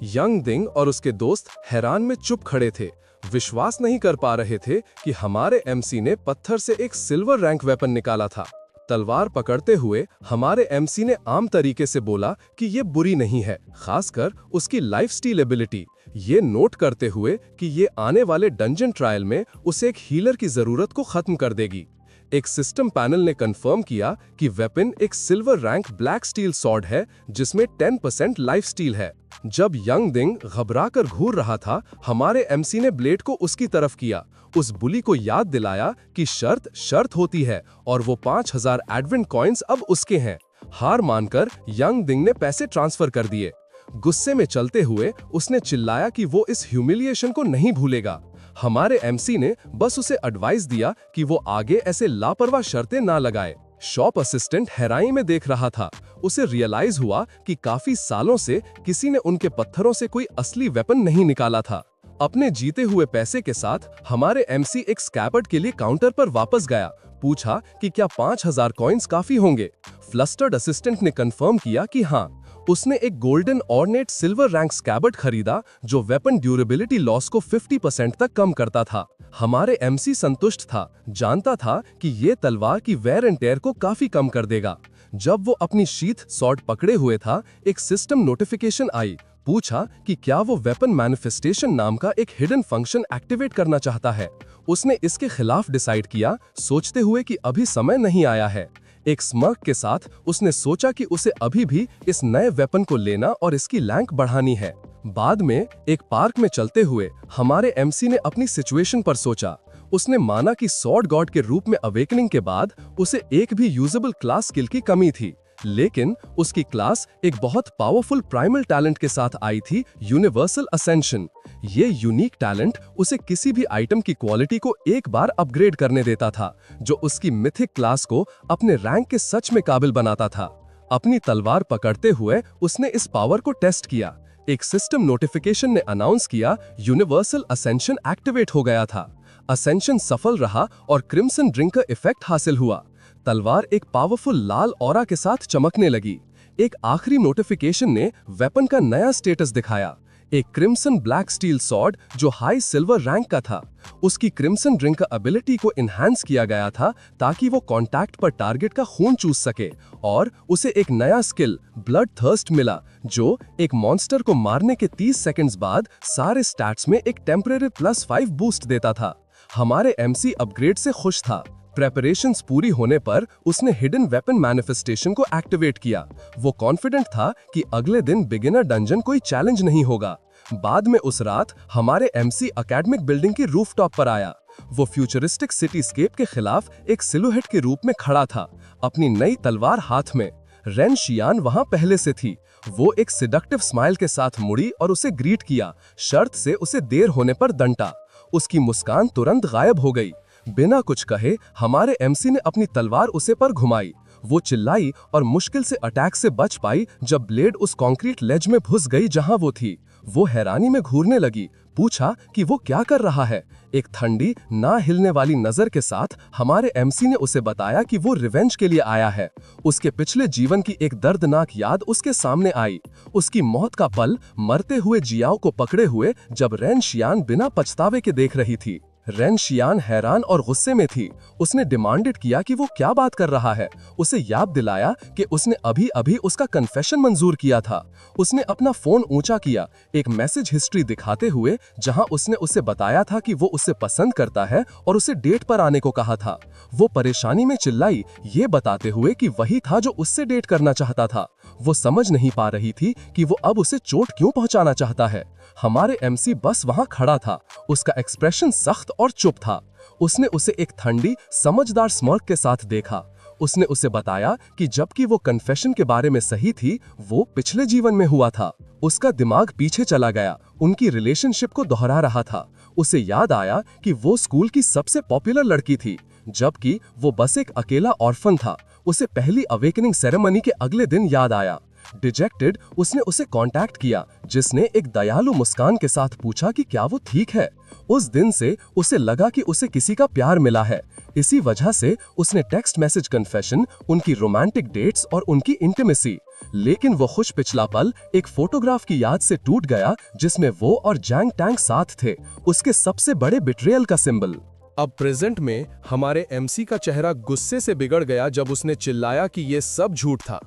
यंग दिंग और उसके दोस्त हैरान में चुप खड़े थे, विश्वास नहीं कर पा रहे थे कि हमारे एमसी ने पत्थर से एक सिल्वर रैंक वेपन निकाला था। तलवार पकड़ते हुए हमारे एमसी ने आम तरीके से बोला कि ये बुरी नहीं है, खासकर उसकी लाइफ स्टील एबिलिटी, ये नोट करते हुए कि ये आने वाले डंजन ट्रायल में उसे एक हीलर की जरूरत को खत्म कर देगी। एक सिस्टम पैनल ने कंफर्म किया कि वेपन एक silver rank black steel sword है जिसमें 10% लाइफ स्टील है। जब यंग दिंग घबराकर घूर रहा था, हमारे एमसी ने ब्लेड को उसकी तरफ किया, उस बुली को याद दिलाया कि शर्त शर्त होती है और वो 5000 एडवेंट कॉइन्स अब उसके हैं। हार मानकर यंग दिंग ने पैसे ट्रांसफर कर दिए। गुस्से में चलते हुए उसने चिल्लाया कि वो इस ह्यूमिलिएशन को नहीं भूलेगा। हमारे एमसी ने बस उसे एडवाइस दिया कि वो आगे ऐसे लापरवाह शर्तें ना लगाए। शॉप असिस्टेंट हैरानी में देख रहा था। उसे रियलाइज हुआ कि काफी सालों से किसी ने उनके पत्थरों से कोई असली वेपन नहीं निकाला था। अपने जीते हुए पैसे के साथ हमारे एमसी एक स्कैपर्ड के लिए काउंटर पर वापस गया, पूछा कि क्या 5000 कॉइन्स काफी होंगे। फ्लस्टर्ड असिस्टेंट ने कंफर्म किया कि हाँ। उसने एक गोल्डन ऑर्नेट सिल्वर रैंक स्कैबर्ड खरीदा जो वेपन ड्यूरेबिलिटी लॉस को 50% तक कम करता था। हमारे एमसी संतुष्ट था, जानता था कि ये तलवार की वेयर एंड टेयर को काफी कम कर देगा। जब वो अपनी शीथ सॉर्ड पकड़े हुए था, एक सिस्टम नोटिफिकेशन आई, पूछा कि क्या वो वेपन मैनिफेस्टेशन नाम का एक हिडन फंक्शन एक्टिवेट करना चाहता है। उसने इसके खिलाफ डिसाइड किया, सोचते हुए कि अभी समय नहीं आया है। एक स्मर्क के साथ उसने सोचा कि उसे अभी भी इस नए वेपन को लेना और इसकी लैंक बढ़ानी है। बाद में एक पार्क में चलते हुए हमारे एमसी ने अपनी सिचुएशन पर सोचा। उसने माना कि सॉर्ड गॉड के रूप में अवेकनिंग के बाद उसे एक भी यूजेबल क्लास स्किल की कमी थी, लेकिन उसकी क्लास एक बहुत पावरफुल प्राइमल टैलेंट के साथ आई थी, यूनिवर्सल असेंशन। ये यूनिक टैलेंट उसे किसी भी आइटम की क्वालिटी को एक बार अपग्रेड करने देता था, जो उसकी मिथिक क्लास को अपने रैंक के सच में काबिल बनाता था। अपनी तलवार पकड़ते हुए उसने इस पावर को टेस्ट किया। एक सिस्टम नोटिफिकेशन ने अनाउंस किया, यूनिवर्सल असेंशन एक्टिवेट हो गया था। असेंशन सफल रहा और क्रिम्सन ड्रिंकर इफेक्ट हासिल हुआ। तलवार एक पावरफुल लाल ऑरा के साथ चमकने लगी। एक आखिरी नोटिफिकेशन ने वेपन का नया स्टेटस दिखाया, एक क्रिम्सन ब्लैक स्टील सॉर्ड जो हाई सिल्वर रैंक का था। उसकी क्रिम्सन ड्रिंकर एबिलिटी को इनहैंस किया गया था ताकि वो कांटेक्ट पर टारगेट का खून चूस सके, और उसे एक नया स्किल ब्लड थर्स्ट मिला जो एक मॉन्स्टर को मारने के 30 सेकंड्स बाद सारे स्टैट्स में एक टेम्परेरी +5 बूस्ट देता था। हमारे एमसी अपग्रेड से खुश था। प्रेपरेशंस पूरी होने पर उसने हिडन वेपन मैनिफेस्टेशन को एक्टिवेट किया। वो कॉन्फिडेंट था कि अगले दिन बिगिनर डंजन कोई चैलेंज नहीं होगा। बाद में उस रात हमारे एमसी एकेडमिक बिल्डिंग की रूफटॉप पर आया। वो फ्यूचरिस्टिक सिटीस्केप के खिलाफ एक सिलुएट के रूप में खड़ा था, अपनी नई तलवार हाथ में। रेन शियान वहां पहले से थी। वो एक सिडक्टिव स्माइल के साथ मुड़ी और उसे ग्रीट किया, शर्त से उसे देर होने पर डंटा। उसकी मुस्कान तुरंत गायब हो गई। बिना कुछ कहे हमारे एमसी ने अपनी तलवार उसे पर घुमाई। वो चिल्लाई और मुश्किल से अटैक से बच पाई जब ब्लेड उस कंक्रीट लेज में घुस गई जहां वो थी। वो हैरानी में घूरने लगी, पूछा कि वो क्या कर रहा है। एक ठंडी, ना हिलने वाली नजर के साथ हमारे एमसी ने उसे बताया कि वो रिवेंज के लिए आया है। उसके पिछले जीवन की एक दर्दनाक याद उसके सामने आई। उसकी मौत का पल मरते हुए जियाओ को पकड़े हुए जब रेन शियान बिना पछतावे के देख रही थी। रेन शियान हैरान और गुस्से में थी। उसने डिमांडेड किया कि वो क्या बात कर रहा है। उसे याद दिलाया कि उसने अभी अभी उसका कन्फेशन मंजूर किया था। उसने अपना फोन ऊंचा किया, एक मैसेज हिस्ट्री दिखाते हुए जहां उसने उसे बताया था कि वो उसे पसंद करता है और उसे डेट पर आने को कहा था। वो परेशानी में चिल्लाई, ये बताते हुए कि वही था जो उससे डेट करना चाहता था। वो समझ नहीं पा रही थी कि वो अब उसे चोट क्यों पहुंचाना चाहता है। हमारे एमसी बस वहां खड़ा था। उसका एक्सप्रेशन सख्त और चुप था। उसने उसे एक ठंडी, समझदार स्मर्क के साथ देखा। उसने उसे बताया कि जबकि वो कन्फेशन के बारे में सही थी, वो पिछले जीवन में हुआ था। उसका दिमाग पीछे चला गया, उनकी रिलेशनशिप को दोहरा रहा था। उसे याद आया कि वो स्कूल की सबसे पॉपुलर लड़की थी, जबकि वो बस एक अकेला ऑर्फन था। उसे पहली अवेकनिंग सेरेमनी के अगले दिन याद आया। डिजेक्टेड उसने उसे कांटेक्ट किया, जिसने एक दयालु मुस्कान के साथ पूछा कि क्या वो ठीक है। उस दिन से उसे लगा कि उसे किसी का प्यार मिला है। इसी वजह से उसने टेक्स्ट मैसेज कन्फेशन, उनकी रोमांटिक डेट्स और उनकी इंटीमेसी। लेकिन वो खुश पिछला पल एक फोटोग्राफ की याद से टूट गया जिसमें वो और जैंग टैंग साथ थे, उसके सबसे बड़े बिट्रेयल का सिंबल। अब प्रेजेंट में हमारे एमसी का चेहरा गुस्से से बिगड़ गया जब उसने चिल्लाया कि ये सब झूठ था।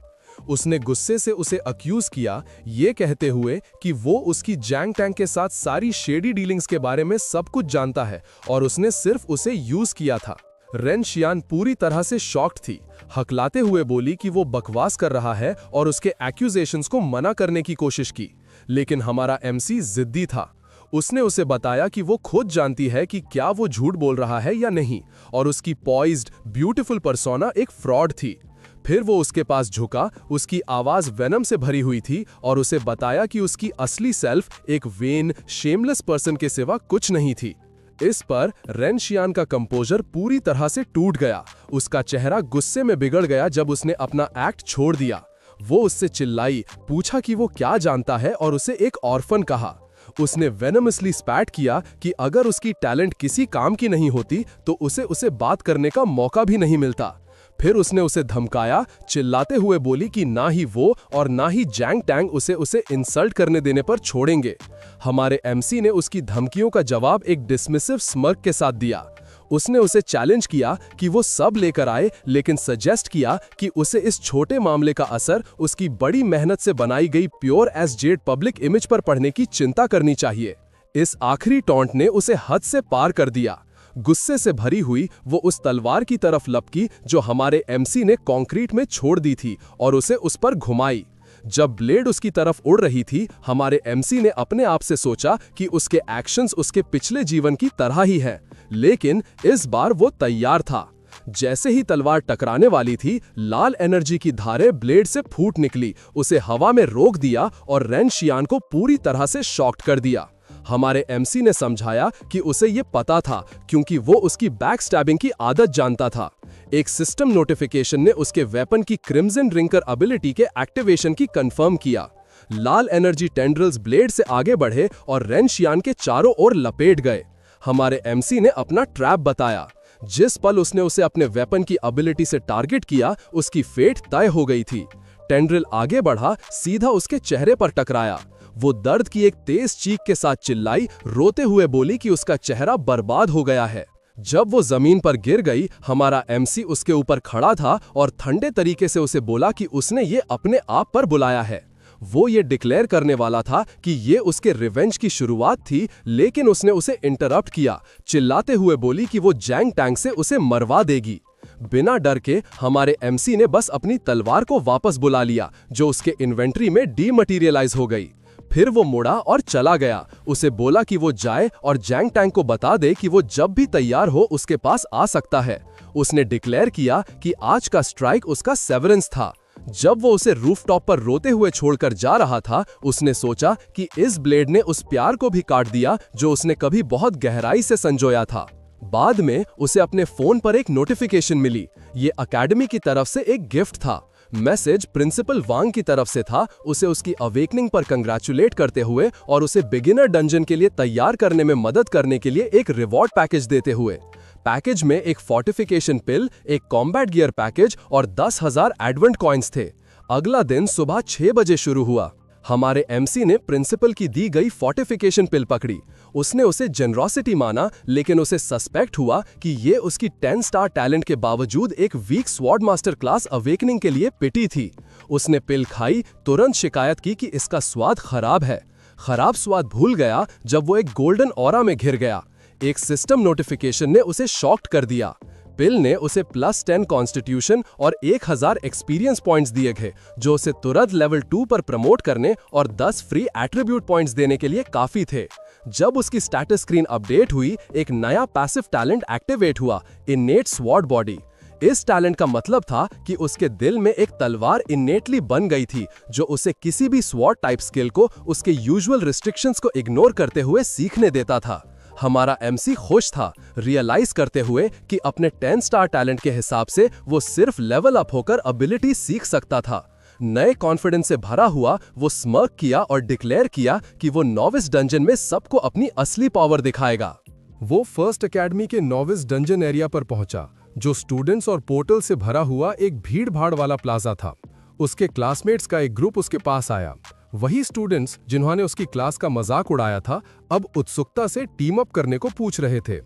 उसने गुस्से से उसे अक्यूज किया, ये कहते हुए कि वो उसकी जैंग टैंग के साथ सारी शेडी डीलिंग्स के बारे में सब कुछ जानता है और उसने सिर्फ उसे यूज किया था। रेन शियान पूरी तरह से शॉक्ड थी, हकलाते हुए बोली कि वो बकवास कर रहा है और उसके एक्यूजेशंस को मना करने की कोशिश की। लेकिन हमारा एमसी जिद्दी था। उसने उसे बताया कि वो खुद जानती है कि क्या वो झूठ बोल रहा है या नहीं, और उसकी पॉइज्ड, ब्यूटीफुल पर्सोना एक फ्रॉड थी। फिर वो उसके पास झुका, उसकी आवाज वेनम से भरी हुई थी, और उसे बताया कि उसकी असली सेल्फ एक वेन, शेमलेस पर्सन के सिवा कुछ नहीं थी। इस पर रेन शियान का कंपोजर पूरी तरह से टूट गया। उसका चेहरा गुस्से में बिगड़ गया जब उसने अपना एक्ट छोड़ दिया। वो उससे चिल्लाई, पूछा कि वो क्या जानता है और उसे एक ऑर्फन कहा। उसने वेनमसली स्पैट किया कि अगर उसकी टैलेंट किसी काम की नहीं होती तो उसे बात करने का मौका भी नहीं मिलता। फिर उसने उसे धमकाया, चिल्लाते हुए बोली कि ना ही वो और ना ही जैंग टैंग उसे इंसल्ट करने देने पर छोड़ेंगे। हमारे एमसी ने उसकी धमकियों का जवाब एक डिसमिसिव स्मर्क के साथ दिया। उसने उसे चैलेंज किया कि वो सब लेकर आए, लेकिन सजेस्ट किया कि उसे इस छोटे मामले का असर उसकी बड़ी मेहनत से बनाई गई pure as jade public image पर पड़ने की चिंता करनी चाहिए। इस आखिरी टॉन्ट ने उसे हद से पार कर दिया। गुस्से से भरी हुई वो उस तलवार की तरफ लपकी जो हमारे एमसी ने कंक्रीट में छोड़ दी थी और उसे उस पर घुमाई। जब ब्लेड उसकी तरफ उड़ रही थी, हमारे एमसी ने अपने आप से सोचा कि उसके एक्शंस उसके पिछले जीवन की तरह ही हैं, लेकिन इस बार वो तैयार था। जैसे ही तलवार टकराने वाली थी, लाल एनर्जी की धारें ब्लेड से फूट निकली, उसे हवा में रोक दिया और रेन शियान को पूरी तरह से शॉक्ड कर दिया। हमारे एमसी ने समझाया कि उसे ये पता था क्योंकि वो उसकी बैक स्टैबिंग की आदत जानता था। एक सिस्टम नोटिफिकेशन ने उसके वेपन की क्रिम्सन रिंकर एबिलिटी के एक्टिवेशन की कंफर्म किया। लाल एनर्जी टेंड्रिल्स ब्लेड से आगे बढ़े और रेन शियान के चारों ओर लपेट गए। हमारे एमसी ने अपना ट्रैप बताया। जिस पल उसने उसे अपने वेपन की एबिलिटी से टारगेट किया, उसकी फेट तय हो गई थी। टेंड्रिल आगे बढ़ा, सीधा उसके चेहरे पर टकराया। वो दर्द की एक तेज चीख के साथ चिल्लाई, रोते हुए बोली कि उसका चेहरा बर्बाद हो गया है। जब वो जमीन पर गिर गई, हमारा एमसी उसके ऊपर खड़ा था और ठंडे तरीके से उसे बोला कि उसने ये अपने आप पर बुलाया है। वो ये डिक्लेयर करने वाला था कि ये उसके रिवेंज की शुरुआत थी, लेकिन उसने उसे इंटरप्ट किया, चिल्लाते हुए बोली कि वो जैंग टैंग से उसे मरवा देगी। बिना डर के हमारे एमसी ने बस अपनी तलवार को वापस बुला लिया, जो उसके इन्वेंट्री में डीमटीरियलाइज हो गई। फिर वो मुड़ा और चला गया। उसे बोला कि वो जाए और जैंग टैंग को बता दे कि वो जब भी तैयार हो उसके पास आ सकता है। उसने डिक्लेयर किया कि आज का स्ट्राइक उसका सेवरेंस था। जब वो उसे रूफटॉप पर रोते हुए छोड़कर जा रहा था, उसने सोचा कि इस ब्लेड ने उस प्यार को भी काट दिया जो उसने कभी बहुत गहराई से संजोया था। बाद में उसे अपने फोन पर एक नोटिफिकेशन मिली। ये अकेडमी की तरफ से एक गिफ्ट था। मैसेज प्रिंसिपल वांग की तरफ से था, उसे उसकी अवेकनिंग पर कंग्रेचुलेट करते हुए और उसे बिगिनर डंजन के लिए तैयार करने में मदद करने के लिए एक रिवॉर्ड पैकेज देते हुए। पैकेज में एक फोर्टिफिकेशन पिल, एक कॉम्बैट गियर पैकेज और 10,000 एडवेंट कॉइन्स थे। अगला दिन सुबह 6 बजे शुरू हुआ। हमारे एमसी ने प्रिंसिपल की दी गई फोर्टिफिकेशन पिल पकड़ी। उसने उसे जेनरोसिटी माना, लेकिन उसे सस्पेक्ट हुआ कि ये उसकी 10 स्टार टैलेंट के बावजूद एक weak sword master class awakening के लिए पिटी थी। उसने पिल खाई, तुरंत शिकायत की कि इसका स्वाद खराब है। खराब स्वाद भूल गया जब वो एक गोल्डन ऑरा में घिर गया। एक सिस्टम नोटिफिकेशन ने उसे शॉक्ड कर दिया। पिल ने उसे +10 कॉन्स्टिट्यूशन और 1000 एक्सपीरियंस पॉइंट्स दिए गए, जो उसे तुरंत लेवल 2 पर प्रमोट करने और 10 फ्री एट्रीब्यूट पॉइंट्स देने के लिए काफी थे। जब उसकी स्टेटस स्क्रीन अपडेट हुई, एक नया पैसिव टैलेंट एक्टिवेट हुआ, इनेट स्वॉर्ड बॉडी। इस टैलेंट का मतलब था कि उसके दिल में एक तलवार इनेटली बन गई थी, जो उसे किसी भी स्वॉर्ड टाइप स्किल को उसके यूजुअल रिस्ट्रिक्शंस को इग्नोर करते हुए सीखने देता था। हमारा एमसी खुश था, रियलाइज करते हुए कि अपने 10 स्टार टैलेंट के हिसाब से वो सिर्फ लेवल अप होकर एबिलिटी सीख सकता था। नए कॉन्फिडेंस से भरा हुआ वो स्मर्क किया और डिक्लेयर किया कि वो नॉविस डंजन में सबको अपनी असली पावर दिखाएगा। वो फर्स्ट एकेडमी के नॉविस डंजन एरिया पर पहुंचा, जो स्टूडेंट्स और पोर्टल से भरा हुआ एक भीड़ भाड़ वाला प्लाजा था। उसके क्लासमेट्स का एक ग्रुप उसके पास आया। वही स्टूडेंट्स जिन्होंने उसकी क्लास का मजाक उड़ाया था, अब उत्सुकता से टीम अप करने को पूछ रहे थे।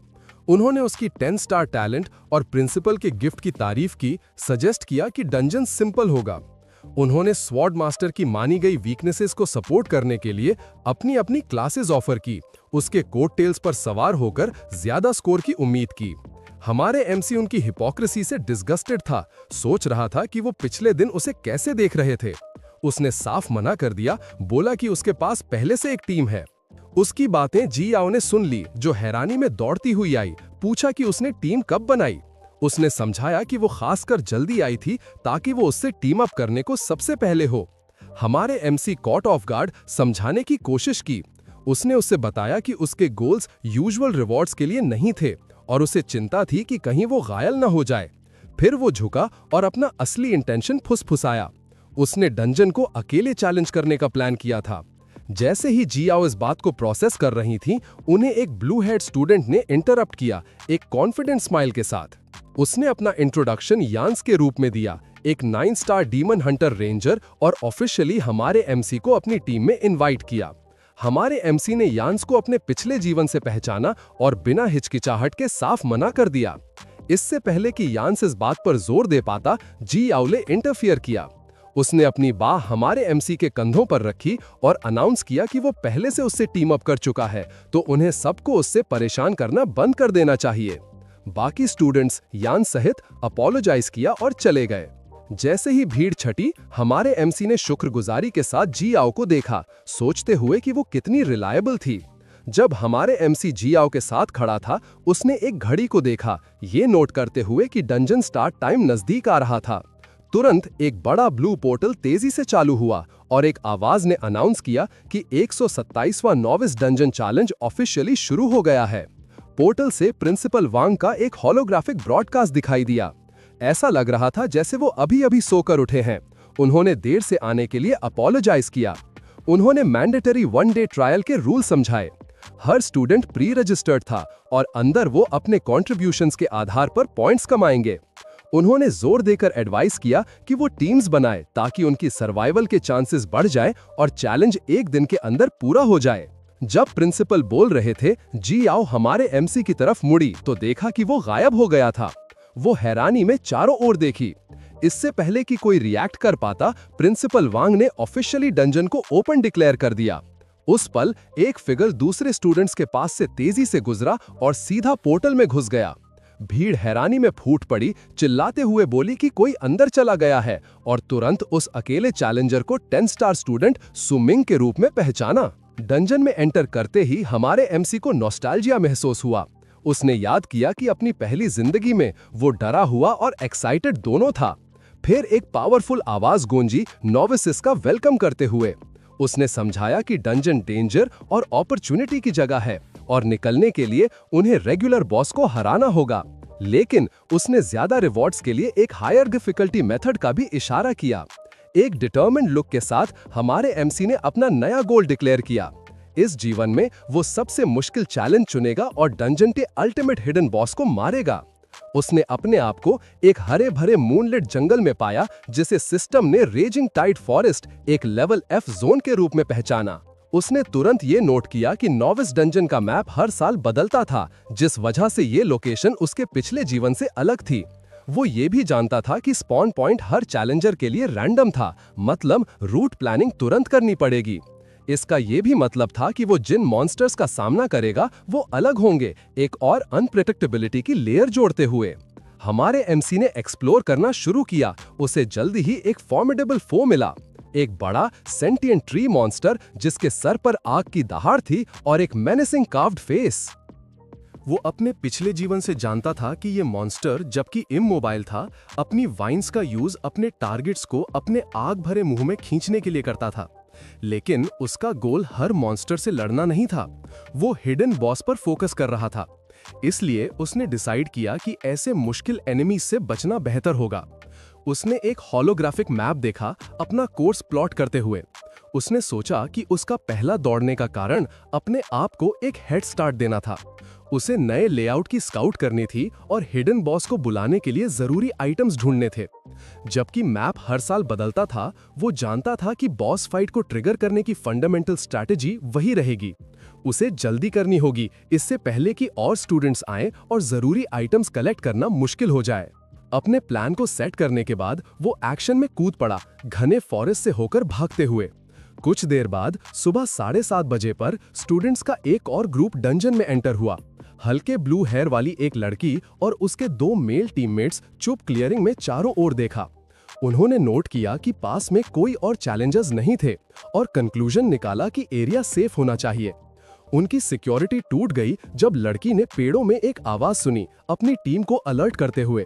उन्होंने उसकी 10 स्टार टैलेंट और प्रिंसिपल के गिफ्ट की तारीफ की, सजेस्ट किया कि डंजन सिंपल होगा। उन्होंने स्वॉर्ड मास्टर की मानी गई वीकनेसेस को सपोर्ट करने के लिए अपनी अपनी क्लासेस ऑफर की, उसके कोट टेल्स पर सवार होकर ज्यादा स्कोर की उम्मीद की। हमारे एमसी उनकी हिपोक्रेसी से डिस्गस्टेड था, सोच रहा था कि वो पिछले दिन उसे कैसे देख रहे थे। उसने साफ मना कर दिया, बोला कि उसके पास पहले से एक टीम है। उसकी बातें जी आओ ने सुन ली, जो हैरानी में दौड़ती हुई आई, पूछा कि उसने टीम कब बनाई। उसने समझाया कि वो खासकर जल्दी आई थी ताकि वो उससे टीम अप करने को सबसे पहले हो। हमारे एमसी कॉट ऑफ गार्ड समझाने की कोशिश की। उसने उससे बताया कि उसके गोल्स यूजुअल रिवॉर्ड्स के लिए नहीं थे और उसे चिंता थी कि कहीं वो घायल न हो जाए। फिर वो झुका और अपना असली इंटेंशन फुसफुसाया। उसने डंजन को अकेले चैलेंज करने का प्लान किया था। जैसे ही जियाओ इस बात को प्रोसेस कर रही थी, उन्हें एक ब्लू हेड स्टूडेंट ने इंटरप्ट किया, एक कॉन्फिडेंट स्माइल के साथ। उसने अपना इंट्रोडक्शन यान्स के रूप में दिया, एक 9 स्टार डीमन हंटर रेंजर, और ऑफिशियली हमारे एमसी को अपनी टीम में इनवाइट किया। हमारे एमसी ने यान्स को अपने पिछले जीवन से पहचाना और बिना हिचकिचाहट के साफ मना कर दिया। इससे पहले कि यान्स इस बात पर जोर दे पाता, जियाओ ने इंटरफियर किया। उसने अपनी बाह हमारे एमसी के कंधों पर रखी और अनाउंस किया कि वो पहले से उससे टीम अप कर चुका है, तो उन्हें सबको उससे परेशान करना बंद कर देना चाहिए। बाकी स्टूडेंट्स यान सहित अपोलोजाइज किया और चले गए। जैसे ही भीड़ छटी, हमारे एमसी ने शुक्रगुजारी के साथ जियाओ को देखा, सोचते हुए कि वो कितनी रिलायबल थी। जब हमारे एमसी जियाओ के साथ खड़ा था, उसने एक घड़ी को देखा, ये नोट करते हुए कि डंजन स्टार्ट टाइम नजदीक आ रहा था। तुरंत एक बड़ा ब्लू पोर्टल तेजी से चालू हुआ और एक आवाज ने अनाउंस किया कि 127वां नॉविस डंजन चैलेंज ऑफिशियली शुरू हो गया है। पोर्टल से प्रिंसिपल वांग का एक होलोग्राफिक ब्रॉडकास्ट दिखाई दिया। ऐसा लग रहा था जैसे वो अभी-अभी सोकर उठे हैं। उन्होंने देर से आने के लिए अपोलोजाइज किया। उन्होंने मैंडेटरी 1 डे ट्रायल के रूल समझाए। हर स्टूडेंट प्री रजिस्टर्ड था और अंदर वो अपने कॉन्ट्रीब्यूशंस के आधार पर पॉइंट्स कमाएंगे। उन्होंने जोर देकर एडवाइस किया कि वो टीम्स बनाए ताकि उनकी सर्वाइवल के चांसेस बढ़ जाए और चैलेंज एक दिन के अंदर पूरा हो जाए। जब प्रिंसिपल बोल रहे थे, जियाओ हमारे एमसी की तरफ मुड़ी तो देखा कि वो गायब हो गया था। वो हैरानी में चारों ओर देखी। इससे पहले कि कोई रिएक्ट कर पाता, प्रिंसिपल वांग ने ऑफिशियली डंजन को ओपन डिक्लेयर कर दिया। उस पल एक फिगर दूसरे स्टूडेंट्स के पास से तेजी से गुजरा और सीधा पोर्टल में घुस गया। भीड़ हैरानी में फूट पड़ी, चिल्लाते हुए बोली कि कोई अंदर चला गया है, और तुरंत उस अकेले चैलेंजर को 10 स्टार स्टूडेंट सुमिंग के रूप में पहचाना। डंजन में एंटर करते ही हमारे एमसी को नॉस्टैल्जिया महसूस हुआ। उसने याद किया कि अपनी पहली जिंदगी में वो डरा हुआ और एक्साइटेड दोनों था। फिर एक पावरफुल आवाज गूंजी नोविसेस का वेलकम करते हुए। उसने समझाया कि डंजन डेंजर और अपॉर्चुनिटी की जगह है और निकलने के लिए उन्हें रेगुलर बॉस को हराना होगा। लेकिन उसने ज्यादा रिवॉर्ड्स के लिए एक हायर डिफिकल्टी मेथड का भी इशारा किया। एक डिटर्मिन्ड लुक के साथ हमारे एमसी ने अपना नया गोल डिक्लेयर किया। इस जीवन में वो सबसे मुश्किल चैलेंज चुनेगा और डंजन के अल्टीमेट हिडन बॉस को मारेगा। उसने अपने आप को एक हरे भरे मूनलिट जंगल में पाया, जिसे सिस्टम ने रेजिंग टाइड फॉरेस्ट, एक लेवल F जोन के रूप में पहचाना। उसने तुरंत ये नोट किया कि नोविस डंजन का मैप हर साल बदलता था, जिस वजह से ये लोकेशन उसके पिछले जीवन से अलग थी। वो ये भी जानता था कि स्पॉन पॉइंट हर चैलेंजर के लिए रैंडम था, मतलब रूट प्लानिंग तुरंत करनी पड़ेगी। इसका ये भी मतलब था कि वो जिन मॉन्स्टर्स का सामना करेगा वो अलग होंगे, एक और अनप्रेडिक्टेबिलिटी की लेयर जोड़ते हुए। हमारे एमसी ने एक्सप्लोर करना शुरू किया। उसे जल्दी ही एक फॉर्मिडेबल फो मिला, एक बड़ा सेंटिएंट ट्री मॉन्स्टर जिसके सर पर आग की दहाड़ थी और एक मेनेसिंग कार्व्ड फेस। वो अपने पिछले जीवन से जानता था कि ये मॉन्स्टर, जबकि इमोबाइल था, अपनी वाइन्स का यूज अपने टारगेट्स को अपने आग भरे मुंह में खींचने के लिए करता था। लेकिन उसका गोल हर मॉन्स्टर से लड़ना नहीं था, वो हिडन बॉस पर फोकस कर रहा था। इसलिए उसने डिसाइड किया कि ऐसे मुश्किल एनिमीज से बचना बेहतर होगा। उसने एक होलोग्राफिक मैप देखा, अपना कोर्स प्लॉट करते हुए। उसने सोचा कि उसका पहला दौड़ने का कारण अपने आप को एक हेड स्टार्ट देना था। उसे नए लेआउट की स्काउट करनी थी और हिडन बॉस को बुलाने के लिए जरूरी आइटम्स ढूंढने थे। जबकि मैप हर साल बदलता था, वो जानता था कि बॉस फाइट को ट्रिगर करने की फंडामेंटल स्ट्रैटेजी वही रहेगी। उसे जल्दी करनी होगी, इससे पहले कि और स्टूडेंट्स आएं और जरूरी आइटम्स कलेक्ट करना मुश्किल हो जाए। अपने प्लान को सेट करने के बाद वो एक्शन में कूद पड़ा, घने फॉरेस्ट से होकर भागते हुए। कुछ देर बाद सुबह 7:30 बजे पर स्टूडेंट्स का एक और ग्रुप डंजन में एंटर हुआ। हल्के ब्लू हेयर वाली एक लड़की और उसके 2 मेल टीममेट्स चुप क्लियरिंग में चारों ओर देखा। उन्होंने नोट किया कि पास में कोई और चैलेंजर्स नहीं थे और कंक्लूजन निकाला कि एरिया सेफ होना चाहिए। उनकी सिक्योरिटी टूट गई जब लड़की ने पेड़ों में एक आवाज सुनी, अपनी टीम को अलर्ट करते हुए।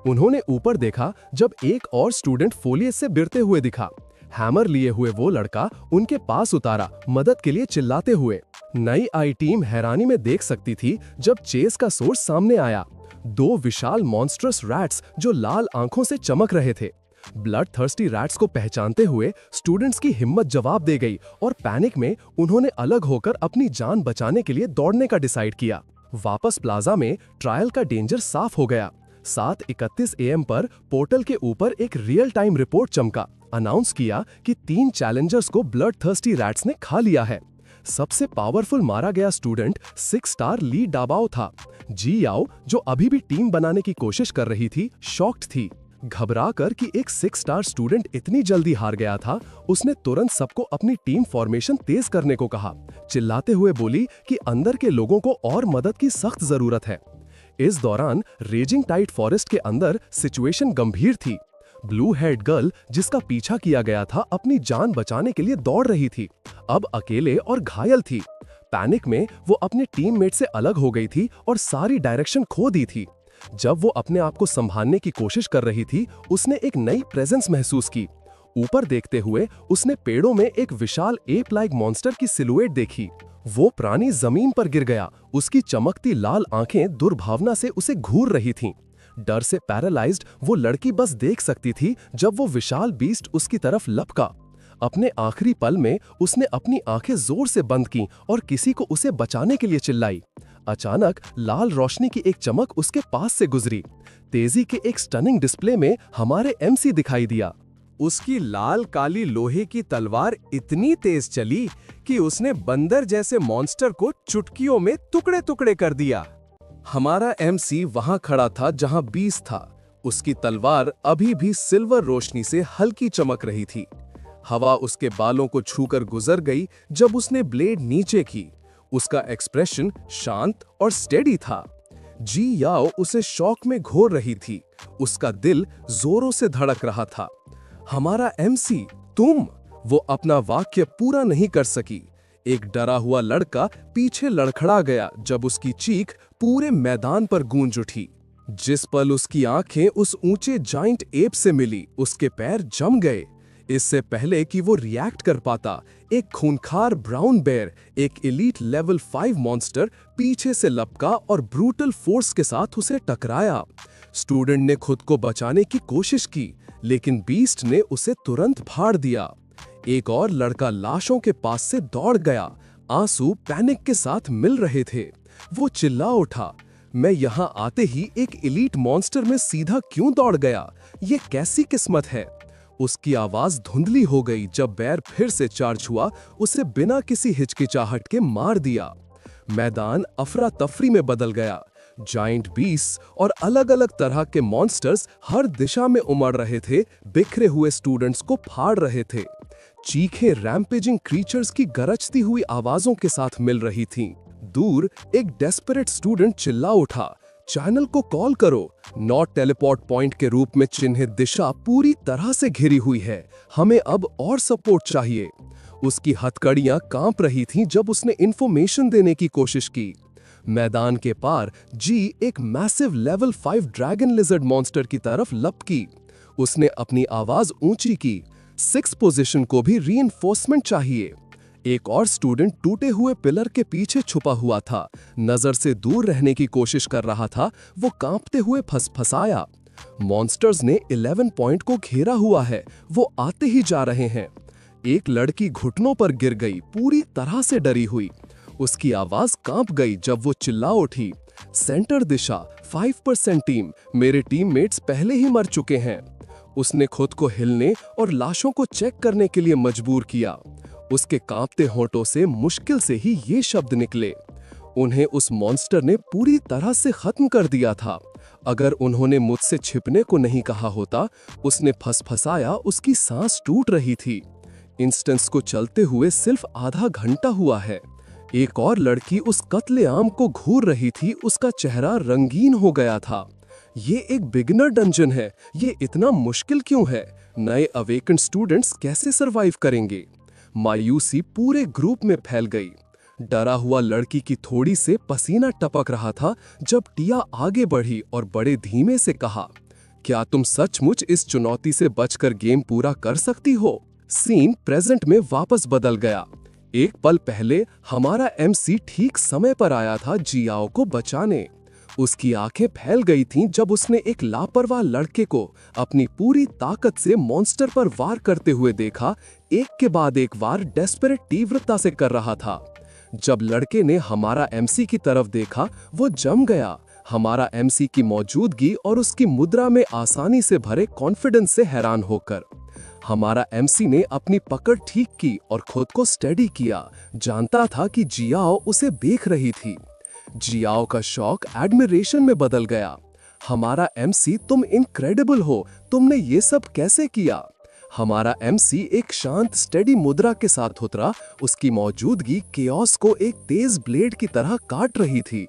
उन्होंने ऊपर देखा जब एक और स्टूडेंट फोलियस से गिरते हुए दिखा। हैमर लिए हुए वो लड़का उनके पास उतारा, मदद के लिए चिल्लाते हुए। नई आई टीम हैरानी में देख सकती थी जब चेस का सोर्स सामने आया। 2 विशाल मॉन्स्ट्रस रैट्स जो लाल आंखों से चमक रहे थे। ब्लड थर्स्टी रैट्स को पहचानते हुए स्टूडेंट्स की हिम्मत जवाब दे गई और पैनिक में उन्होंने अलग होकर अपनी जान बचाने के लिए दौड़ने का डिसाइड किया। वापस प्लाजा में ट्रायल का डेंजर साफ हो गया। 7:31 AM पर पोर्टल के ऊपर एक रियल टाइम रिपोर्ट चमका, अनाउंस किया कि 3 चैलेंजर्स को ब्लड थर्स्टी रैट्स ने खा लिया है। सबसे पावरफुल मारा गया स्टूडेंट 6 स्टार ली डाबाओ था। जी याओ, जो अभी भी टीम बनाने की कोशिश कर रही थी, शॉक्ड थी। घबराकर कि एक 6 स्टार स्टूडेंट इतनी जल्दी हार गया था, उसने तुरंत सबको अपनी टीम फॉर्मेशन तेज करने को कहा। चिल्लाते हुए बोली कि अंदर के लोगों को और मदद की सख्त जरूरत है। इस दौरान रेजिंग टाइड फॉरेस्ट के अंदर सिचुएशन गंभीर थी। ब्लू हेड गर्ल, जिसका पीछा किया गया था, अपनी जान बचाने के लिए दौड़ रही थी, अब अकेले और घायल थी। पैनिक में वो अपने टीममेट से अलग हो गई थी और सारी डायरेक्शन खो दी थी। जब वो अपने आप को संभालने की कोशिश कर रही थी, उसने एक नई प्रेजेंस महसूस की। ऊपर देखते हुए उसने पेड़ों में एक विशाल एप लाइक मॉन्स्टर की सिलुएट देखी। वो प्राणी जमीन पर गिर गया, उसकी चमकती लाल आंखें दुर्भावना से उसे घूर रही थीं। डर से पैरालाइज्ड वो लड़की बस देख सकती थी जब वो विशाल बीस्ट उसकी तरफ लपका। अपने आखिरी पल में उसने अपनी आंखें जोर से बंद की और किसी को उसे बचाने के लिए चिल्लाई। अचानक लाल रोशनी की एक चमक उसके पास से गुजरी। तेजी के एक स्टनिंग डिस्प्ले में हमारे एमसी दिखाई दिया। उसकी लाल काली लोहे की तलवार इतनी तेज चली कि उसने बंदर जैसे मॉन्स्टर को चुटकियों में टुकड़े टुकड़े कर दिया। हमारा एमसी वहां खड़ा था जहां बीस था। उसकी तलवार अभी भी सिल्वर रोशनी से हल्की चमक रही थी। हवा उसके बालों को छूकर गुजर गई जब उसने ब्लेड नीचे की। उसका एक्सप्रेशन शांत और स्टेडी था। जी याओ उसे शौक में घोर रही थी। उसका दिल जोरों से धड़क रहा था। हमारा एमसी, तुम? वो अपना वाक्य पूरा नहीं कर सकी। एक डरा हुआ लड़का पीछे लड़खड़ा गया जब उसकी चीख पूरे मैदान पर गूंज उठी। जिस पल उसकी आंखें उस ऊंचे जाइंट एप से मिली, उसके पैर जम गए। इससे पहले कि वो रिएक्ट कर पाता, एक खूंखार ब्राउन बेयर, एक एलीट लेवल 5 मॉन्स्टर पीछे से लपका और ब्रूटल फोर्स के साथ उसे टकराया। स्टूडेंट ने खुद को बचाने की कोशिश की, लेकिन बीस्ट ने उसे तुरंत फाड़ दिया। एक और लड़का लाशों के पास से दौड़ गया। आंसू पैनिक के साथ मिल रहे थे। वो चिल्ला उठा, मैं यहां आते ही एक एलीट मॉन्स्टर में सीधा क्यों दौड़ गया? ये कैसी किस्मत है? उसकी आवाज धुंधली हो गई जब बेयर फिर से चार्ज हुआ, उसे बिना किसी हिचकिचाहट के मार दिया। मैदान अफरा तफरी में बदल गया। जाइंट बीस और अलग अलग तरह के मॉन्स्टर्स हर दिशा में उमड़ रहे थे, बिखरे हुए स्टूडेंट्स को फाड़ रहे थे। चीखें रैम्पेजिंग क्रीचर्स की गरजती हुई आवाजों के साथ मिल रही थीं। दूर एक डेस्परेट स्टूडेंट चिल्ला उठा, चैनल को कॉल करो। नॉट टेलीपोर्ट पॉइंट के रूप में चिन्हित दिशा पूरी तरह से घिरी हुई है। हमें अब और सपोर्ट चाहिए। उसकी हथकड़ियां कांप रही थीं जब उसने इंफॉर्मेशन देने की कोशिश की। मैदान के पार जी एक massive level 5 dragon lizard monster की तरफ लपकी। उसने अपनी आवाज ऊंची की, 6 पोजीशन को भी रीइंफोर्समेंट चाहिए। एक और स्टूडेंट टूटे हुए पिलर के पीछे छुपा हुआ था, नजर से दूर रहने की कोशिश कर रहा था। वो कांपते हुए फंसफसाया। मॉन्स्टर्स ने 11 पॉइंट को घेरा हुआ है, वो आते ही जा रहे हैं। एक लड़की घुटनों पर गिर गई, पूरी तरह से डरी हुई। उसकी आवाज कांप गई जब वो चिल्ला उठी, सेंटर दिशा 5% टीम, मेरे टीममेट्स पहले ही मर चुके हैं। उसने खुद को हिलने और लाशों को चेक करने के लिए मजबूर किया। उसके कांपते होंठों से मुश्किल से ही ये शब्द निकले, उन्हें उस मॉन्स्टर ने पूरी तरह से खत्म कर दिया था। अगर उन्होंने मुझसे छिपने को नहीं कहा होता। उसने फंसफसाया, उसकी सांस टूट रही थी। इंस्टेंस को चलते हुए सिर्फ आधा घंटा हुआ है। एक और लड़की उस कत्लेआम को घूर रही थी, उसका चेहरा रंगीन हो गया था। ये एक बिगिनर डंजन है, ये इतना मुश्किल क्यों है? नए अवेकन स्टूडेंट्स कैसे सरवाइव करेंगे? मायूसी पूरे ग्रुप में फैल गई। डरा हुआ लड़की की थोड़ी से पसीना टपक रहा था जब टिया आगे बढ़ी और बड़े धीमे से कहा, क्या तुम सचमुच इस चुनौती से बचकर गेम पूरा कर सकती हो? सीन प्रेजेंट में वापस बदल गया। एक पल पहले हमारा एमसी ठीक समय पर आया था जियाओ को बचाने। उसकी आंखें फैल गई थीं जब उसने एक लापरवाह लड़के को अपनी पूरी ताकत से मॉन्स्टर पर वार करते हुए देखा। एक के बाद एक वार डेस्परेट तीव्रता से कर रहा था। जब लड़के ने हमारा एमसी की तरफ देखा, वो जम गया। हमारा एमसी की मौजूदगी और उसकी मुद्रा में आसानी से भरे कॉन्फिडेंस से हैरान होकर हमारा एमसी ने अपनी पकड़ ठीक की और खुद को स्टेडी किया। जानता था कि जियाओ उसे देख रही थी। जियाओ का शौक एडमिरेशन में बदल गया। हमारा एमसी, तुम इनक्रेडिबल हो, तुमने ये सब कैसे किया? हमारा एमसी एक शांत स्टेडी मुद्रा के साथ उतरा। उसकी मौजूदगी केओस को एक तेज ब्लेड की तरह काट रही थी।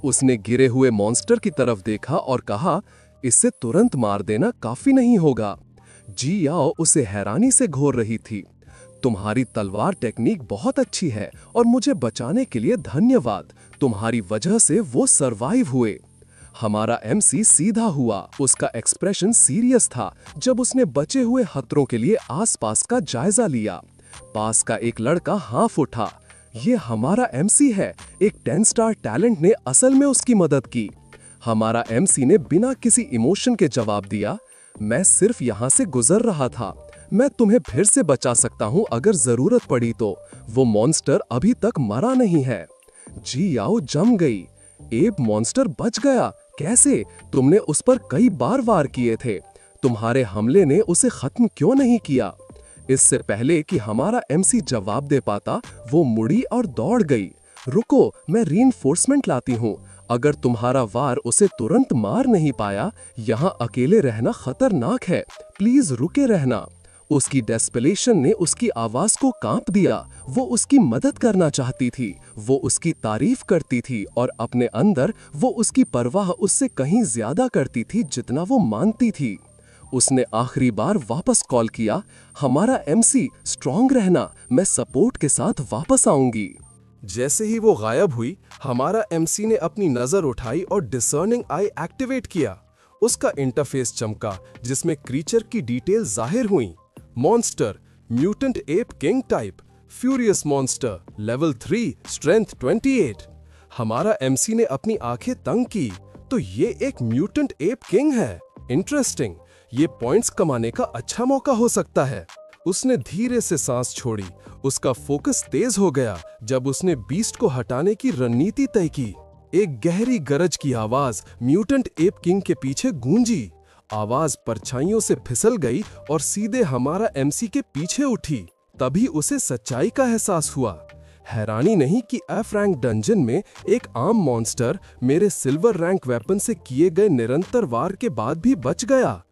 उसने गिरे हुए मॉन्स्टर की तरफ देखा और कहा, इसे तुरंत मार देना काफी नहीं होगा। जियाओ उसे हैरानी से घोर रही थी। तुम्हारी तलवार टेक्निक बहुत अच्छी है और मुझे बचाने के लिए धन्यवाद। तुम्हारी वजह से वो सरवाइव हुए। हमारा एमसी सीधा हुआ। उसका एक्सप्रेशन सीरियस था जब उसने बचे हुए खतरों के लिए आसपास का जायजा लिया। पास का एक लड़का हाफ उठा, ये हमारा एमसी है। एक 10 स्टार टैलेंट ने असल में उसकी मदद की। हमारा एमसी ने बिना किसी इमोशन के जवाब दिया, मैं सिर्फ यहाँ से गुजर रहा था। मैं तुम्हें फिर से बचा सकता हूँ अगर जरूरत पड़ी तो। वो मॉन्स्टर अभी तक मरा नहीं है। जियाओ जम गई। एब मॉन्स्टर बच गया कैसे? तुमने उस पर कई बार वार किए थे। तुम्हारे हमले ने उसे खत्म क्यों नहीं किया? इससे पहले कि हमारा एमसी जवाब दे पाता, वो मुड़ी और दौड़ गई। रुको, मैं रीइंफोर्समेंट लाती हूँ। अगर तुम्हारा वार उसे तुरंत मार नहीं पाया, यहाँ अकेले रहना खतरनाक है। प्लीज रुके रहना। उसकी डेस्परेशन ने उसकी आवाज को कांप दिया। वो उसकी मदद करना चाहती थी, वो उसकी तारीफ करती थी और अपने अंदर वो उसकी परवाह उससे कहीं ज्यादा करती थी जितना वो मानती थी। उसने आखिरी बार वापस कॉल किया, हमारा एमसी स्ट्रांग रहना, मैं सपोर्ट के साथ वापस आऊंगी। जैसे ही वो गायब हुई, हमारा एमसी ने अपनी नजर उठाई और डिसर्निंग आई एक्टिवेट किया। उसका इंटरफेस चमका जिसमें क्रीचर की डिटेल जाहिर हुई। Monster, mutant app king type, furious monster, level 3, strength 28। हमारा एमसी ने अपनी आंखें तंग की, तो ये एक म्यूटेंट एप किंग है। इंटरेस्टिंग, ये पॉइंट्स कमाने का अच्छा मौका हो सकता है। उसने धीरे से सांस छोड़ी। उसका फोकस तेज हो गया जब उसने बीस्ट को हटाने की रणनीति तय की। एक गहरी गरज की आवाज म्यूटेंट एप किंग के पीछे गूंजी। आवाज परछाइयों से फिसल गई और सीधे हमारा एमसी के पीछे उठी। तभी उसे सच्चाई का एहसास हुआ। हैरानी नहीं कि एफ रैंक डंजन में एक आम मॉन्स्टर मेरे सिल्वर रैंक वेपन से किए गए निरंतर वार के बाद भी बच गया।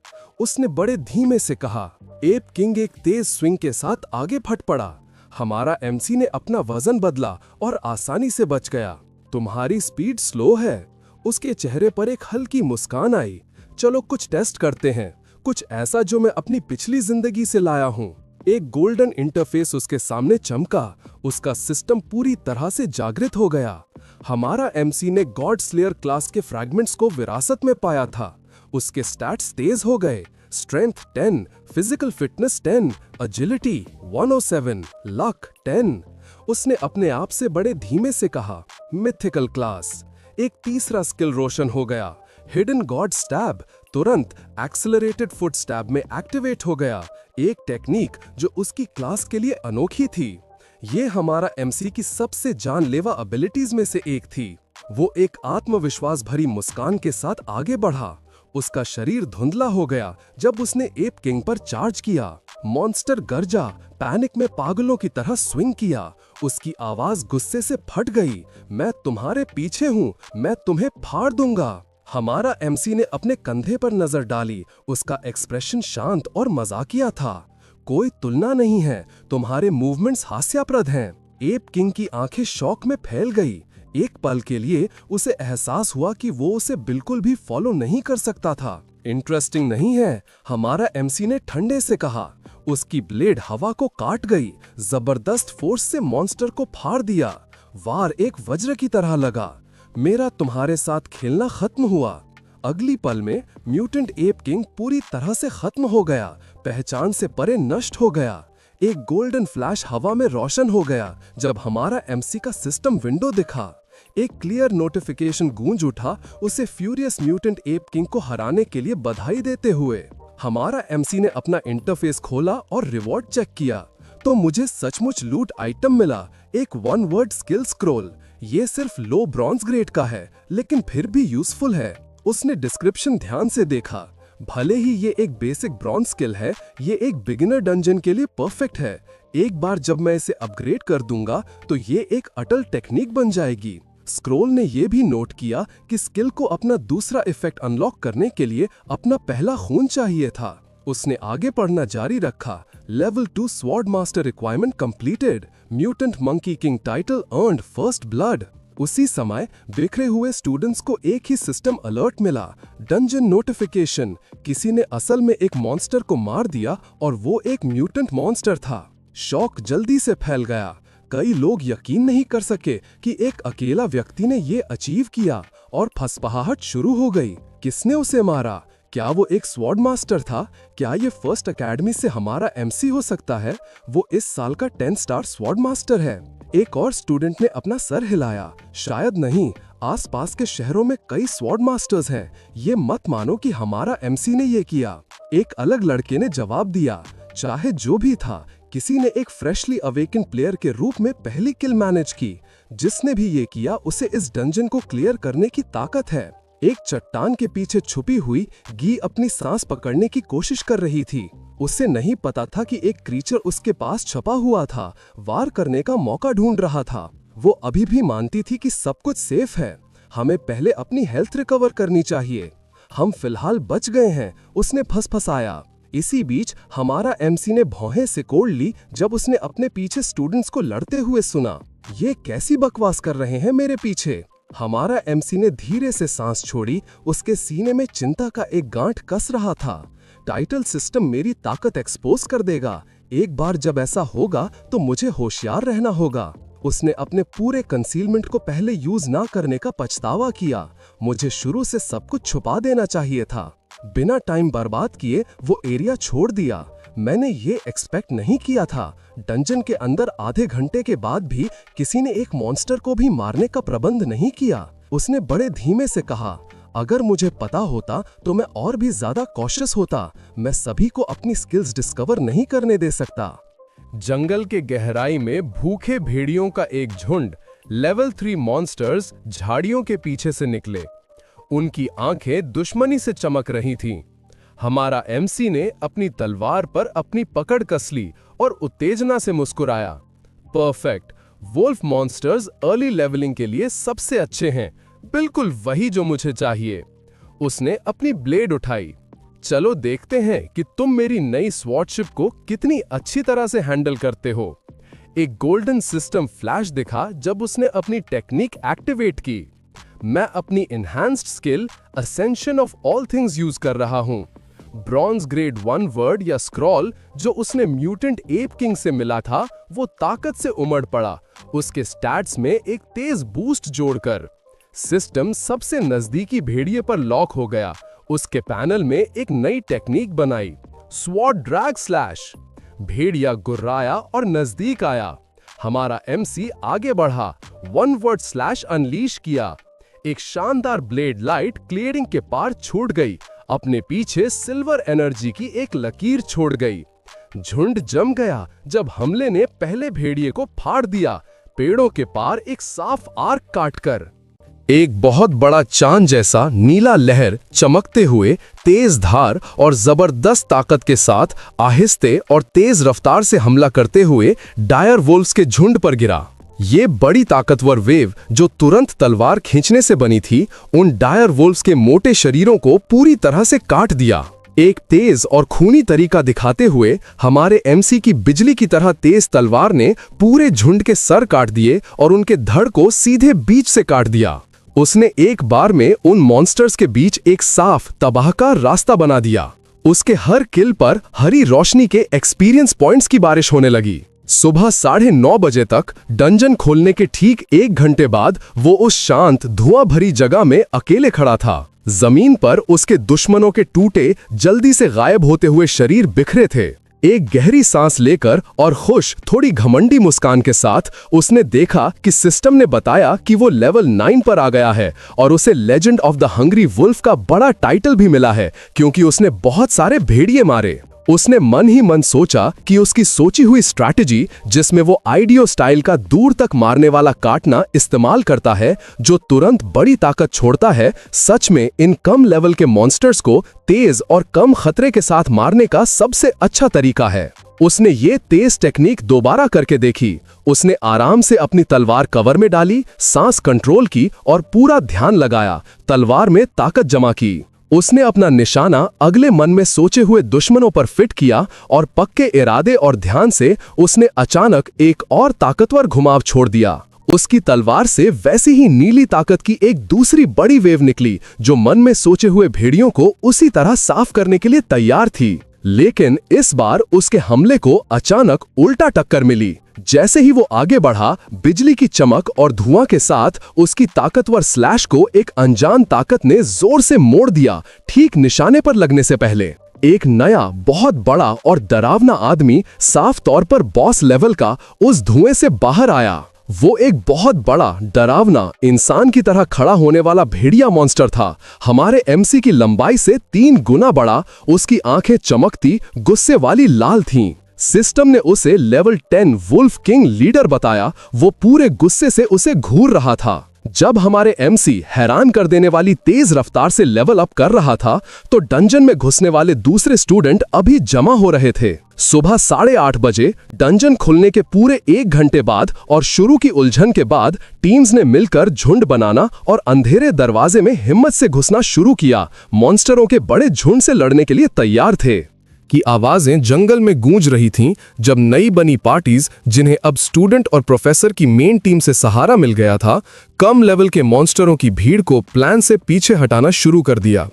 उसने बड़े धीमे से कहा। एप किंग एक तेज स्विंग के साथ आगे फट पड़ा। हमारा एमसी ने अपना वजन बदला और आसानी से बच गया। तुम्हारी स्पीड स्लो है। उसके चेहरे पर एक हल्की मुस्कान आई। चलो कुछ टेस्ट करते हैं, कुछ ऐसा जो मैं अपनी पिछली जिंदगी से लाया हूं। एक गोल्डन इंटरफेस उसके सामने चमका। उसका सिस्टम पूरी तरह से जागृत हो गया। हमारा एमसी ने गॉड स्लेयर क्लास के फ्रैगमेंट्स को विरासत में पाया था। उसके स्टैट्स तेज हो गए। Strength 10, physical fitness 10, agility 107, luck 10। उसने अपने आप से बड़े धीमे से कहा, मिथिकल क्लास। एक तीसरा स्किल रोशन हो गया। हिडन गॉड स्टैब तुरंत एक्सेलरेटेड फुट स्टैब में एक्टिवेट हो गया। एक टेक्निक जो उसकी क्लास के लिए अनोखी थी। ये हमारा एमसी की सबसे जानलेवा एबिलिटीज में से एक थी। वो एक आत्मविश्वास भरी मुस्कान के साथ आगे बढ़ा। उसका शरीर धुंधला हो गया जब उसने एप किंग पर चार्ज किया। मॉन्स्टर गरजा, पैनिक में पागलों की तरह स्विंग किया। उसकी आवाज गुस्से से फट गई। मैं तुम्हारे पीछे हूँ, मैं तुम्हें फाड़ दूंगा। हमारा एमसी ने अपने कंधे पर नजर डाली। उसका एक्सप्रेशन शांत और मजाकिया था। कोई तुलना नहीं है, तुम्हारे मूवमेंट्स हास्यास्पद हैं। एप किंग की आंखें शौक में फैल गई। एक पल के लिए उसे एहसास हुआ कि वो उसे बिल्कुल भी फॉलो नहीं कर सकता था। इंटरेस्टिंग नहीं है, हमारा एमसी ने ठंडे से कहा। उसकी ब्लेड हवा को काट गई। जबरदस्त फोर्स से मॉन्स्टर को फाड़ दिया। वार एक वज्र की तरह लगा। मेरा तुम्हारे साथ खेलना खत्म हुआ। अगली पल में म्यूटेंट एप किंग पूरी तरह से खत्म हो गया, पहचान से परे नष्ट हो गया। एक गोल्डन फ्लैश हवा में रोशन हो गया जब हमारा एमसी का सिस्टम विंडो दिखा। एक क्लियर नोटिफिकेशन गूंज उठा, उसे फ्यूरियस म्यूटेंट एप किंग को हराने के लिए बधाई देते हुए। हमारा एमसी ने अपना इंटरफेस खोला और रिवॉर्ड चेक किया, तो मुझे सचमुच लूट आइटम मिला। एक 1 वर्ड स्किल स्क्रॉल। ये सिर्फ लो ब्रॉन्ज ग्रेड का है, लेकिन फिर भी यूजफुल है। उसने डिस्क्रिप्शन ध्यान से देखा। भले ही ये एक बेसिक ब्रॉन्ज स्किल है, ये एक बिगिनर डंजन के लिए परफेक्ट है। एक बार जब मैं इसे अपग्रेड कर दूंगा तो ये एक अटल टेक्निक बन जाएगी। स्क्रॉल ने यह भी नोट किया कि स्किल को अपना दूसरा इफेक्ट अनलॉक करने के लिए अपना पहला खून चाहिए था। उसने आगे पढ़ना जारी रखा। Level 2 sword master requirement completed. Mutant monkey king title earned first blood. उसी समय बिखरे हुए स्टूडेंट्स को एक ही सिस्टम अलर्ट मिला। Dungeon notification. किसी ने असल में एक मॉन्स्टर को मार दिया और वो एक म्यूटेंट मॉन्स्टर था। शौक जल्दी से फैल गया। कई लोग यकीन नहीं कर सके कि एक अकेला व्यक्ति ने ये अचीव किया और फसफसाहट शुरू हो गई। किसने उसे मारा? क्या वो एक स्वॉर्ड मास्टर था? क्या ये फर्स्ट एकेडमी से हमारा एमसी हो सकता है? वो इस साल का 10 स्टार स्वॉर्ड मास्टर है। एक और स्टूडेंट ने अपना सर हिलाया। शायद नहीं, आसपास के शहरों में कई स्वॉर्ड मास्टर्स हैं। ये मत मानो कि हमारा एमसी ने ये किया। एक अलग लड़के ने जवाब दिया, चाहे जो भी था, किसी ने एक फ्रेशली अवेकन प्लेयर के रूप में पहली किल मैनेज की। जिसने भी ये किया उसे इस डंजन को क्लियर करने की ताकत है। एक चट्टान के पीछे छुपी हुई गी अपनी सांस पकड़ने की कोशिश कर रही थी। उसे नहीं पता था कि एक क्रीचर उसके पास छपा हुआ था, वार करने का मौका ढूंढ रहा था। वो अभी भी मानती थी कि सब कुछ सेफ है। हमें पहले अपनी हेल्थ रिकवर करनी चाहिए। हम फिलहाल बच गए हैं, उसने फसफसाया। इसी बीच हमारा एमसी ने भौहें सिकोड़ ली जब उसने अपने पीछे स्टूडेंट्स को लड़ते हुए सुना। ये कैसी बकवास कर रहे हैं मेरे पीछे। हमारा एमसी ने धीरे से सांस छोड़ी। उसके सीने में चिंता का एक गांठ कस रहा था। टाइटल सिस्टम मेरी ताकत एक्सपोज कर देगा। एक बार जब ऐसा होगा तो मुझे होशियार रहना होगा। उसने अपने पूरे कंसीलमेंट को पहले यूज ना करने का पछतावा किया। मुझे शुरू से सब कुछ छुपा देना चाहिए था। बिना टाइम बर्बाद किए वो एरिया छोड़ दिया। मैंने ये एक्सपेक्ट नहीं किया था। डंजन के अंदर आधे घंटे के बाद भी किसी ने एक मॉन्स्टर को भी मारने का प्रबंध नहीं किया। उसने बड़े धीमे से कहा, अगर मुझे पता होता तो मैं और भी ज्यादा कॉशियस होता। मैं सभी को अपनी स्किल्स डिस्कवर नहीं करने दे सकता। जंगल के गहराई में भूखे भेड़ियों का एक झुंड लेवल 3 मॉन्स्टर्स झाड़ियों के पीछे से निकले। उनकी आंखें दुश्मनी से चमक रही थीं। हमारा एमसी ने अपनी तलवार पर अपनी पकड़ कस ली और उत्तेजना से मुस्कुराया। Perfect, wolf monsters early levelling के लिए सबसे अच्छे हैं। बिल्कुल वही जो मुझे चाहिए। उसने अपनी ब्लेड उठाई। चलो देखते हैं कि तुम मेरी नई स्वॉर्डशिप को कितनी अच्छी तरह से हैंडल करते हो। एक गोल्डन सिस्टम फ्लैश दिखा जब उसने अपनी टेक्निक एक्टिवेट की। मैं अपनी enhanced skill ascension of all things use कर रहा हूं। ब्रॉन्ज ग्रेड 1 वर्ड या स्क्रॉल जो उसने म्यूटेंट एप किंग से मिला था वो ताकत से उमड़ पड़ा, उसके स्टैट्स में एक तेज बूस्ट जोड़कर। सिस्टम सबसे नजदीकी भेड़िए पर लॉक हो गया। उसके पैनल में एक नई टेक्निक बनाई, स्वॉर्ड ड्रैग स्लैश। भेड़िया गुर्राया और नजदीक आया। हमारा एमसी आगे बढ़ा, 1 वर्ड स्लैश अनलीश किया। एक शानदार ब्लेड लाइट क्लियरिंग के पार छूट गई। अपने पीछे सिल्वर एनर्जी की एक लकीर छोड़ गई। झुंड जम गया जब हमले ने पहले भेड़िए को फाड़ दिया, पेड़ों के पार एक साफ आर्क काटकर। एक बहुत बड़ा चांद जैसा नीला लहर चमकते हुए तेज धार और जबरदस्त ताकत के साथ आहिस्ते और तेज रफ्तार से हमला करते हुए डायर वुल्व्स के झुंड पर गिरा। ये बड़ी ताकतवर वेव जो तुरंत तलवार खींचने से बनी थी, उन डायर वुल्व्स के मोटे शरीरों को पूरी तरह से काट दिया। एक तेज और खूनी तरीका दिखाते हुए हमारे एमसी की बिजली की तरह तेज तलवार ने पूरे झुंड के सर काट दिए और उनके धड़ को सीधे बीच से काट दिया। उसने एक बार में उन मॉन्स्टर्स के बीच एक साफ तबाहकार रास्ता बना दिया। उसके हर किल पर हरी रोशनी के एक्सपीरियंस पॉइंट्स की बारिश होने लगी। सुबह 9:30 बजे तक डंजन खोलने के ठीक 1 घंटे बाद वो उस शांत धुआं भरी जगह में अकेले खड़ा था। जमीन पर उसके दुश्मनों के टूटे जल्दी से गायब होते हुए शरीर बिखरे थे। एक गहरी सांस लेकर और खुश थोड़ी घमंडी मुस्कान के साथ उसने देखा कि सिस्टम ने बताया कि वो लेवल 9 पर आ गया है और उसे legend of the hungry wolf का बड़ा टाइटल भी मिला है क्योंकि उसने बहुत सारे भेड़िए मारे। उसने मन ही मन सोचा कि उसकी सोची हुई स्ट्रैटेजी, जिसमें वो आइडियो स्टाइल का दूर तक मारने वाला काटना इस्तेमाल करता है जो तुरंत बड़ी ताकत छोड़ता है, सच में इन कम लेवल के मॉन्स्टर्स को तेज और कम खतरे के साथ मारने का सबसे अच्छा तरीका है। उसने ये तेज टेक्निक दोबारा करके देखी। उसने आराम से अपनी तलवार कवर में डाली, सांस कंट्रोल की और पूरा ध्यान लगाया, तलवार में ताकत जमा की। उसने अपना निशाना अगले मन में सोचे हुए दुश्मनों पर फिट किया और पक्के इरादे और ध्यान से उसने अचानक एक और ताकतवर घुमाव छोड़ दिया। उसकी तलवार से वैसी ही नीली ताकत की एक दूसरी बड़ी वेव निकली जो मन में सोचे हुए भेड़ियों को उसी तरह साफ करने के लिए तैयार थी। लेकिन इस बार उसके हमले को अचानक उल्टा टक्कर मिली। जैसे ही वो आगे बढ़ा, बिजली की चमक और धुआं के साथ उसकी ताकतवर स्लैश को एक अनजान ताकत ने जोर से मोड़ दिया, ठीक निशाने पर लगने से पहले। एक नया बहुत बड़ा और डरावना आदमी, साफ तौर पर बॉस लेवल का, उस धुएं से बाहर आया। वो एक बहुत बड़ा डरावना इंसान की तरह खड़ा होने वाला भेड़िया मॉन्स्टर था, हमारे एमसी की लंबाई से 3 गुना बड़ा। उसकी आंखें चमकती गुस्से वाली लाल थीं। सिस्टम ने उसे लेवल 10 वुल्फ किंग लीडर बताया। वो पूरे गुस्से से उसे घूर रहा था। जब हमारे एमसी हैरान कर देने वाली तेज रफ्तार से लेवल अप कर रहा था तो डंजन में घुसने वाले दूसरे स्टूडेंट अभी जमा हो रहे थे। सुबह 8:30 बजे डंजन खुलने के पूरे 1 घंटे बाद और शुरू की उलझन के बाद टीम्स ने मिलकर झुंड बनाना और अंधेरे दरवाजे में हिम्मत से घुसना शुरू किया। मॉन्स्टरों के बड़े झुंड से लड़ने के लिए तैयार थे। की आवाजें जंगल में गूंज रही थीं जब नई बनी पार्टीज, जिन्हें अब स्टूडेंट और प्रोफेसर की मेन टीम से सहारा मिल गया था, कम लेवल के मॉन्स्टरों की भीड़ को प्लान से पीछे हटाना शुरू कर दिया।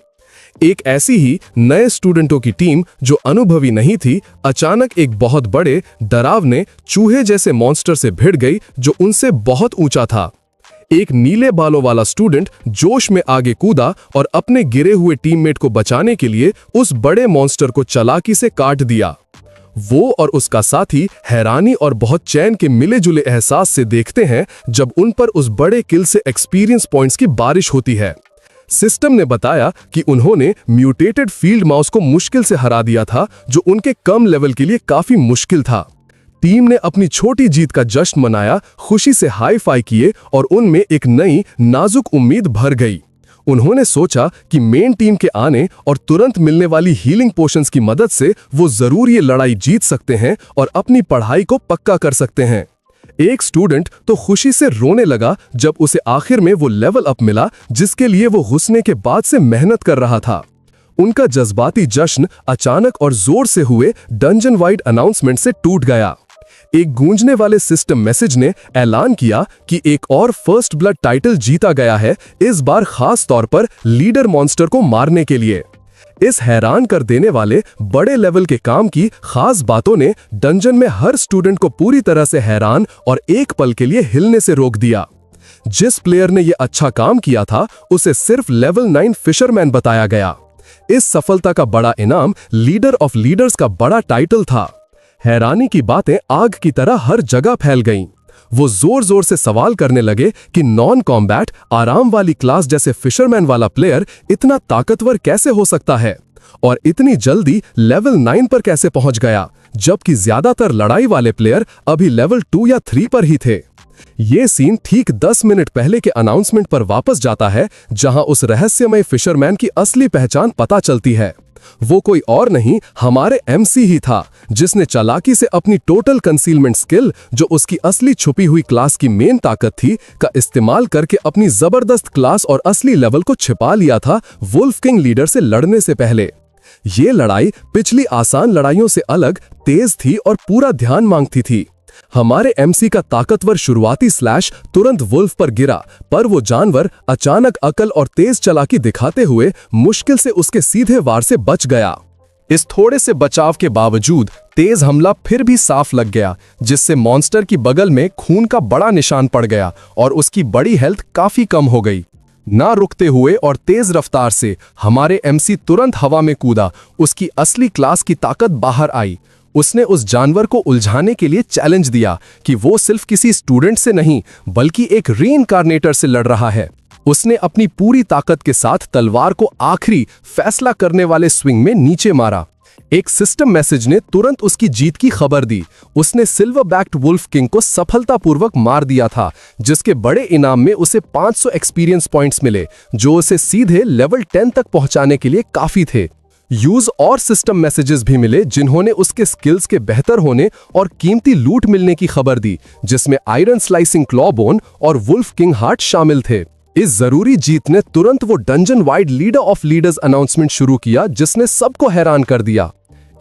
एक ऐसी ही नए स्टूडेंटों की टीम जो अनुभवी नहीं थी, अचानक एक बहुत बड़े डरावने चूहे जैसे मॉन्स्टर से भिड़ गई जो उनसे बहुत ऊंचा था। एक नीले बालों वाला स्टूडेंट जोश में आगे कूदा और अपने गिरे हुए टीममेट को बचाने के लिए उस बड़े मॉन्स्टर को चालाकी से काट दिया। वो और उसका साथी हैरानी और बहुत चैन के मिले जुले एहसास से देखते हैं जब उन पर उस बड़े किल से एक्सपीरियंस पॉइंट्स की बारिश होती है। सिस्टम ने बताया कि उन्होंने म्यूटेटेड फील्ड माउस को मुश्किल से हरा दिया था, जो उनके कम लेवल के लिए काफी मुश्किल था। टीम ने अपनी छोटी जीत का जश्न मनाया, खुशी से हाई फाई किए और उनमें एक नई नाजुक उम्मीद भर गई। उन्होंने सोचा कि मेन टीम के आने और तुरंत मिलने वाली हीलिंग पोशंस की मदद से वो जरूर ये लड़ाई जीत सकते हैं और अपनी पढ़ाई को पक्का कर सकते हैं। एक स्टूडेंट तो खुशी से रोने लगा जब उसे आखिर में वो लेवल अप मिला जिसके लिए वो घुसने के बाद से मेहनत कर रहा था। उनका जज्बाती जश्न अचानक और जोर से हुए डंजन वाइड अनाउंसमेंट से टूट गया। एक गूंजने वाले सिस्टम मैसेज ने ऐलान किया कि एक और फर्स्ट ब्लड टाइटल जीता गया है, इस बार खास तौर पर लीडर मॉन्स्टर को मारने के लिए। इस हैरान कर देने वाले बड़े लेवल के काम की खास बातों ने डंजन में हर स्टूडेंट को पूरी तरह से हैरान और एक पल के लिए हिलने से रोक दिया। जिस प्लेयर ने यह अच्छा काम किया था उसे सिर्फ लेवल 9 फिशरमैन बताया गया। इस सफलता का बड़ा इनाम लीडर ऑफ लीडर्स का बड़ा टाइटल था। हैरानी की बातें आग की तरह हर जगह फैल गईं। वो जोर जोर से सवाल करने लगे कि नॉन कॉम्बैट आराम वाली क्लास जैसे फिशरमैन वाला प्लेयर इतना ताकतवर कैसे हो सकता है और इतनी जल्दी लेवल 9 पर कैसे पहुंच गया, जबकि ज्यादातर लड़ाई वाले प्लेयर अभी लेवल 2 या 3 पर ही थे। ये सीन ठीक 10 मिनट पहले के अनाउंसमेंट पर वापस जाता है, जहां उस रहस्यमय फिशरमैन की असली पहचान पता चलती है। वो कोई और नहीं, हमारे एमसी ही था, जिसने चालाकी से अपनी टोटल कंसीलमेंट स्किल, जो उसकी असली छुपी हुई क्लास की मेन ताकत थी, का इस्तेमाल करके अपनी जबरदस्त क्लास और असली लेवल को छिपा लिया था वुल्फ किंग लीडर से लड़ने से पहले। ये लड़ाई पिछली आसान लड़ाइयों से अलग, तेज थी और पूरा ध्यान मांगती थी। हमारे एमसी का ताकतवर शुरुआती स्लैश तुरंत वुल्फ पर गिरा, पर वो जानवर अचानक अकल और तेज चालाकी दिखाते हुए मुश्किल से उसके सीधे वार से बच गया। इस थोड़े से बचाव के बावजूद तेज हमला फिर भी साफ लग गया, जिससे मॉन्स्टर की बगल में खून का बड़ा निशान पड़ गया और उसकी बड़ी हेल्थ काफी कम हो गई। ना रुकते हुए और तेज रफ्तार से हमारे एमसी तुरंत हवा में कूदा। उसकी असली क्लास की ताकत बाहर आई। उसने उस जानवर को उलझाने के लिए चैलेंज दिया कि वो सिर्फ किसी स्टूडेंट से नहीं बल्कि एक रीइंकार्नेटर से लड़ रहा है। उसने अपनी पूरी ताकत के साथ तलवार को आखिरी फैसला करने वाले स्विंग में नीचे मारा। एक सिस्टम मैसेज ने तुरंत उसकी जीत की खबर दी। उसने सिल्वर बैक्ड वुल्फ किंग को सफलतापूर्वक मार दिया था, जिसके बड़े इनाम में उसे 500 एक्सपीरियंस पॉइंट्स मिले, जो उसे सीधे लेवल 10 तक पहुंचाने के लिए काफी थे। यूज और सिस्टम मैसेजेस भी मिले जिन्होंने उसके स्किल्स के बेहतर होने और कीमती लूट मिलने की खबर दी, जिसमें आयरन स्लाइसिंग क्लॉ बोन और वुल्फ किंग हार्ट शामिल थे। इस जरूरी जीत ने तुरंत वो dungeon wide leader of leaders announcement शुरू किया, जिसने सबको हैरान कर दिया।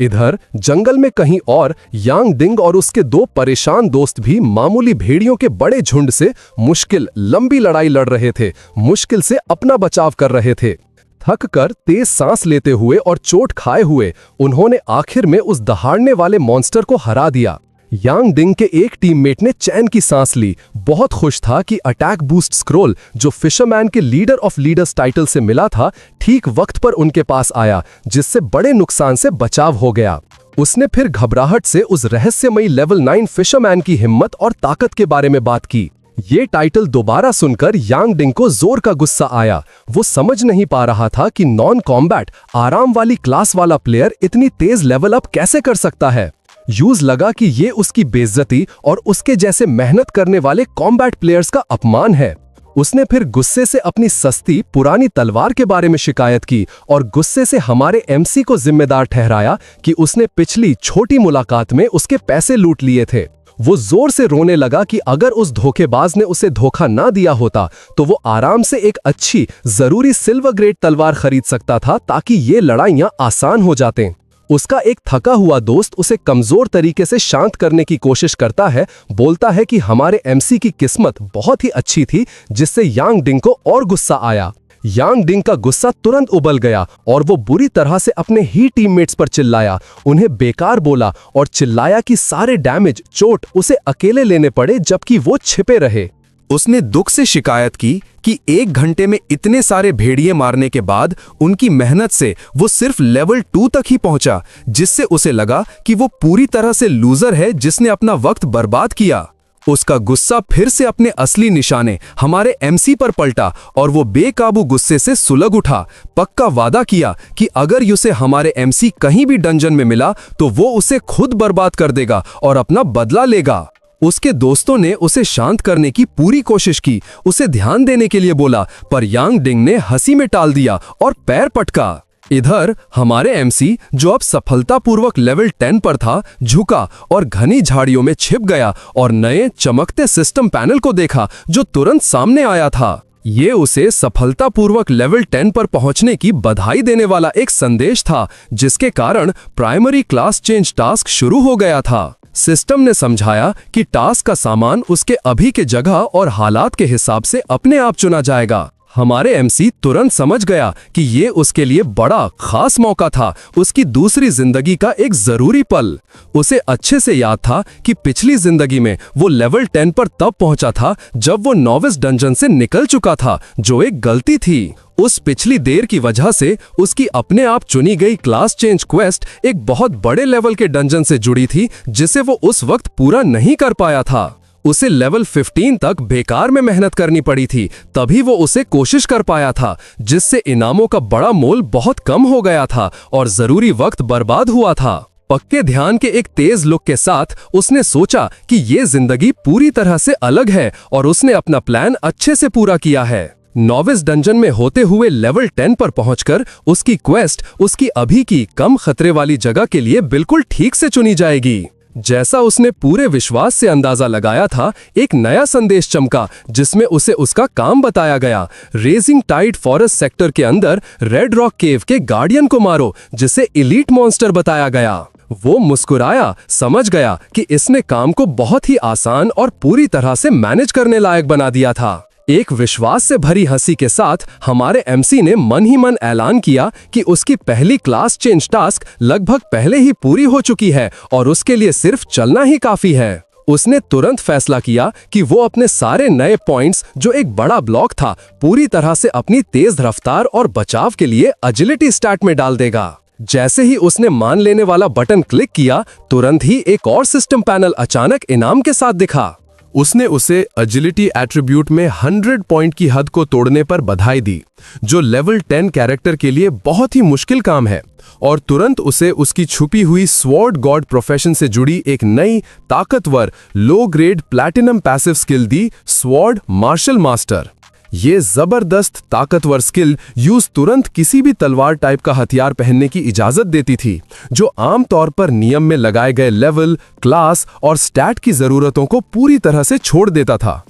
इधर जंगल में कहीं और यांग डिंग और उसके 2 परेशान दोस्त भी मामूली भेड़ियों के बड़े झुंड से मुश्किल लंबी लड़ाई लड़ रहे थे, मुश्किल से अपना बचाव कर रहे थे। थक कर तेज सांस लेते हुए और चोट खाए हुए उन्होंने आखिर में उस दहाड़ने वाले मॉन्स्टर को हरा दिया। यांग डिंग के एक टीममेट ने चैन की सांस ली। बहुत खुश था कि अटैक बूस्ट स्क्रोल, जो फिशरमैन के लीडर ऑफ लीडर्स टाइटल से मिला था, ठीक वक्त पर उनके पास आया, जिससे बड़े नुकसान से बचाव हो गया। उसने फिर घबराहट से उस रहस्यमयी लेवल 9 फिशरमैन की हिम्मत और ताकत के बारे में बात की। ये टाइटल दोबारा सुनकर यांग डिंग को जोर का गुस्सा आया। वो समझ नहीं पा रहा था कि नॉन कॉम्बैट आराम वाली क्लास वाला प्लेयर इतनी तेज लेवल अप कैसे कर सकता है। यूज लगा कि ये उसकी बेइज्जती और उसके जैसे मेहनत करने वाले कॉम्बैट प्लेयर्स का अपमान है। उसने फिर गुस्से से अपनी सस्ती पुरानी तलवार के बारे में शिकायत की और गुस्से से हमारे एमसी को जिम्मेदार ठहराया कि उसने पिछली छोटी मुलाकात में उसके पैसे लूट लिए थे। वो जोर से रोने लगा कि अगर उस धोखेबाज ने उसे धोखा ना दिया होता तो वो आराम से एक अच्छी जरूरी सिल्वर ग्रेड तलवार खरीद सकता था, ताकि ये लड़ाइयां आसान हो जातें। उसका एक थका हुआ दोस्त उसे कमजोर तरीके से शांत करने की कोशिश करता है, बोलता है कि हमारे एमसी की किस्मत बहुत ही अच्छी थी, जिससे यांग डिंग को और गुस्सा आया। यांग डिंग का गुस्सा तुरंत उबल गया और वो बुरी तरह से अपने ही टीममेट्स पर चिल्लाया, उन्हें बेकार बोला और चिल्लाया कि सारे डैमेज, चोट उसे अकेले लेने पड़े जबकि वो छिपे रहे। उसने दुख से शिकायत की कि 1 घंटे में इतने सारे भेड़िए मारने के बाद उनकी मेहनत से वो सिर्फ लेवल 2 तक ही पहुंचा, जिससे उसे लगा कि वो पूरी तरह से लूजर है जिसने अपना वक्त बर्बाद किया। उसका गुस्सा फिर से अपने असली निशाने हमारे एमसी पर पलटा और वो बेकाबू गुस्से से सुलग उठा, पक्का वादा किया कि अगर उसे हमारे एमसी कहीं भी डंजन में मिला तो वो उसे खुद बर्बाद कर देगा और अपना बदला लेगा। उसके दोस्तों ने उसे शांत करने की पूरी कोशिश की, उसे ध्यान देने के लिए बोला, पर यांग डिंग ने हंसी में टाल दिया और पैर पटका। इधर हमारे एमसी, जो अब सफलतापूर्वक लेवल 10 पर था, झुका और घनी झाड़ियों में छिप गया और नए चमकते सिस्टम पैनल को देखा जो तुरंत सामने आया था। ये उसे सफलतापूर्वक लेवल 10 पर पहुंचने की बधाई देने वाला एक संदेश था, जिसके कारण प्राइमरी क्लास चेंज टास्क शुरू हो गया था। सिस्टम ने समझाया कि टास्क का सामान उसके अभी के जगह और हालात के हिसाब से अपने आप चुना जाएगा। हमारे एमसी तुरंत समझ गया कि ये उसके लिए बड़ा खास मौका था, उसकी दूसरी जिंदगी का एक जरूरी पल। उसे अच्छे से याद था कि पिछली जिंदगी में वो लेवल 10 पर तब पहुंचा था जब वो नॉविस डंजन से निकल चुका था, जो एक गलती थी। उस पिछली देर की वजह से उसकी अपने आप चुनी गई क्लास चेंज क्वेस्ट एक बहुत बड़े लेवल के डंजन से जुड़ी थी, जिसे वो उस वक्त पूरा नहीं कर पाया था। उसे लेवल 15 तक बेकार में मेहनत करनी पड़ी थी, तभी वो उसे कोशिश कर पाया था, जिससे इनामों का बड़ा मोल बहुत कम हो गया था और जरूरी वक्त बर्बाद हुआ था। पक्के ध्यान के एक तेज लुक के साथ उसने सोचा कि ये जिंदगी पूरी तरह से अलग है और उसने अपना प्लान अच्छे से पूरा किया है। नॉविस डंजन में होते हुए लेवल 10 पर पहुंचकर उसकी क्वेस्ट उसकी अभी की कम खतरे वाली जगह के लिए बिल्कुल ठीक से चुनी जाएगी। जैसा उसने पूरे विश्वास से अंदाजा लगाया था, एक नया संदेश चमका जिसमें उसे उसका काम बताया गया। रेजिंग टाइड फॉरेस्ट सेक्टर के अंदर रेड रॉक केव के गार्डियन को मारो, जिसे एलीट मॉन्स्टर बताया गया। वो मुस्कुराया, समझ गया कि इसने काम को बहुत ही आसान और पूरी तरह से मैनेज करने लायक बना दिया था। एक विश्वास से भरी हंसी के साथ हमारे एमसी ने मन ही मन ऐलान किया कि उसकी पहली क्लास चेंज टास्क लगभग पहले ही पूरी हो चुकी है और उसके लिए सिर्फ चलना ही काफी है। उसने तुरंत फैसला किया कि वो अपने सारे नए पॉइंट्स, जो एक बड़ा ब्लॉक था, पूरी तरह से अपनी तेज रफ्तार और बचाव के लिए एजिलिटी स्टैट में डाल देगा। जैसे ही उसने मान लेने वाला बटन क्लिक किया, तुरंत ही एक और सिस्टम पैनल अचानक इनाम के साथ दिखा। उसने उसे एजिलिटी एट्रीब्यूट में 100 पॉइंट की हद को तोड़ने पर बधाई दी, जो लेवल 10 कैरेक्टर के लिए बहुत ही मुश्किल काम है, और तुरंत उसे उसकी छुपी हुई स्वॉर्ड गॉड प्रोफेशन से जुड़ी एक नई ताकतवर low grade platinum passive skill दी, स्वॉर्ड मार्शल मास्टर। ये जबरदस्त ताकतवर स्किल यूज तुरंत किसी भी तलवार टाइप का हथियार पहनने की इजाजत देती थी, जो आमतौर पर नियम में लगाए गए लेवल, क्लास और स्टैट की जरूरतों को पूरी तरह से छोड़ देता था।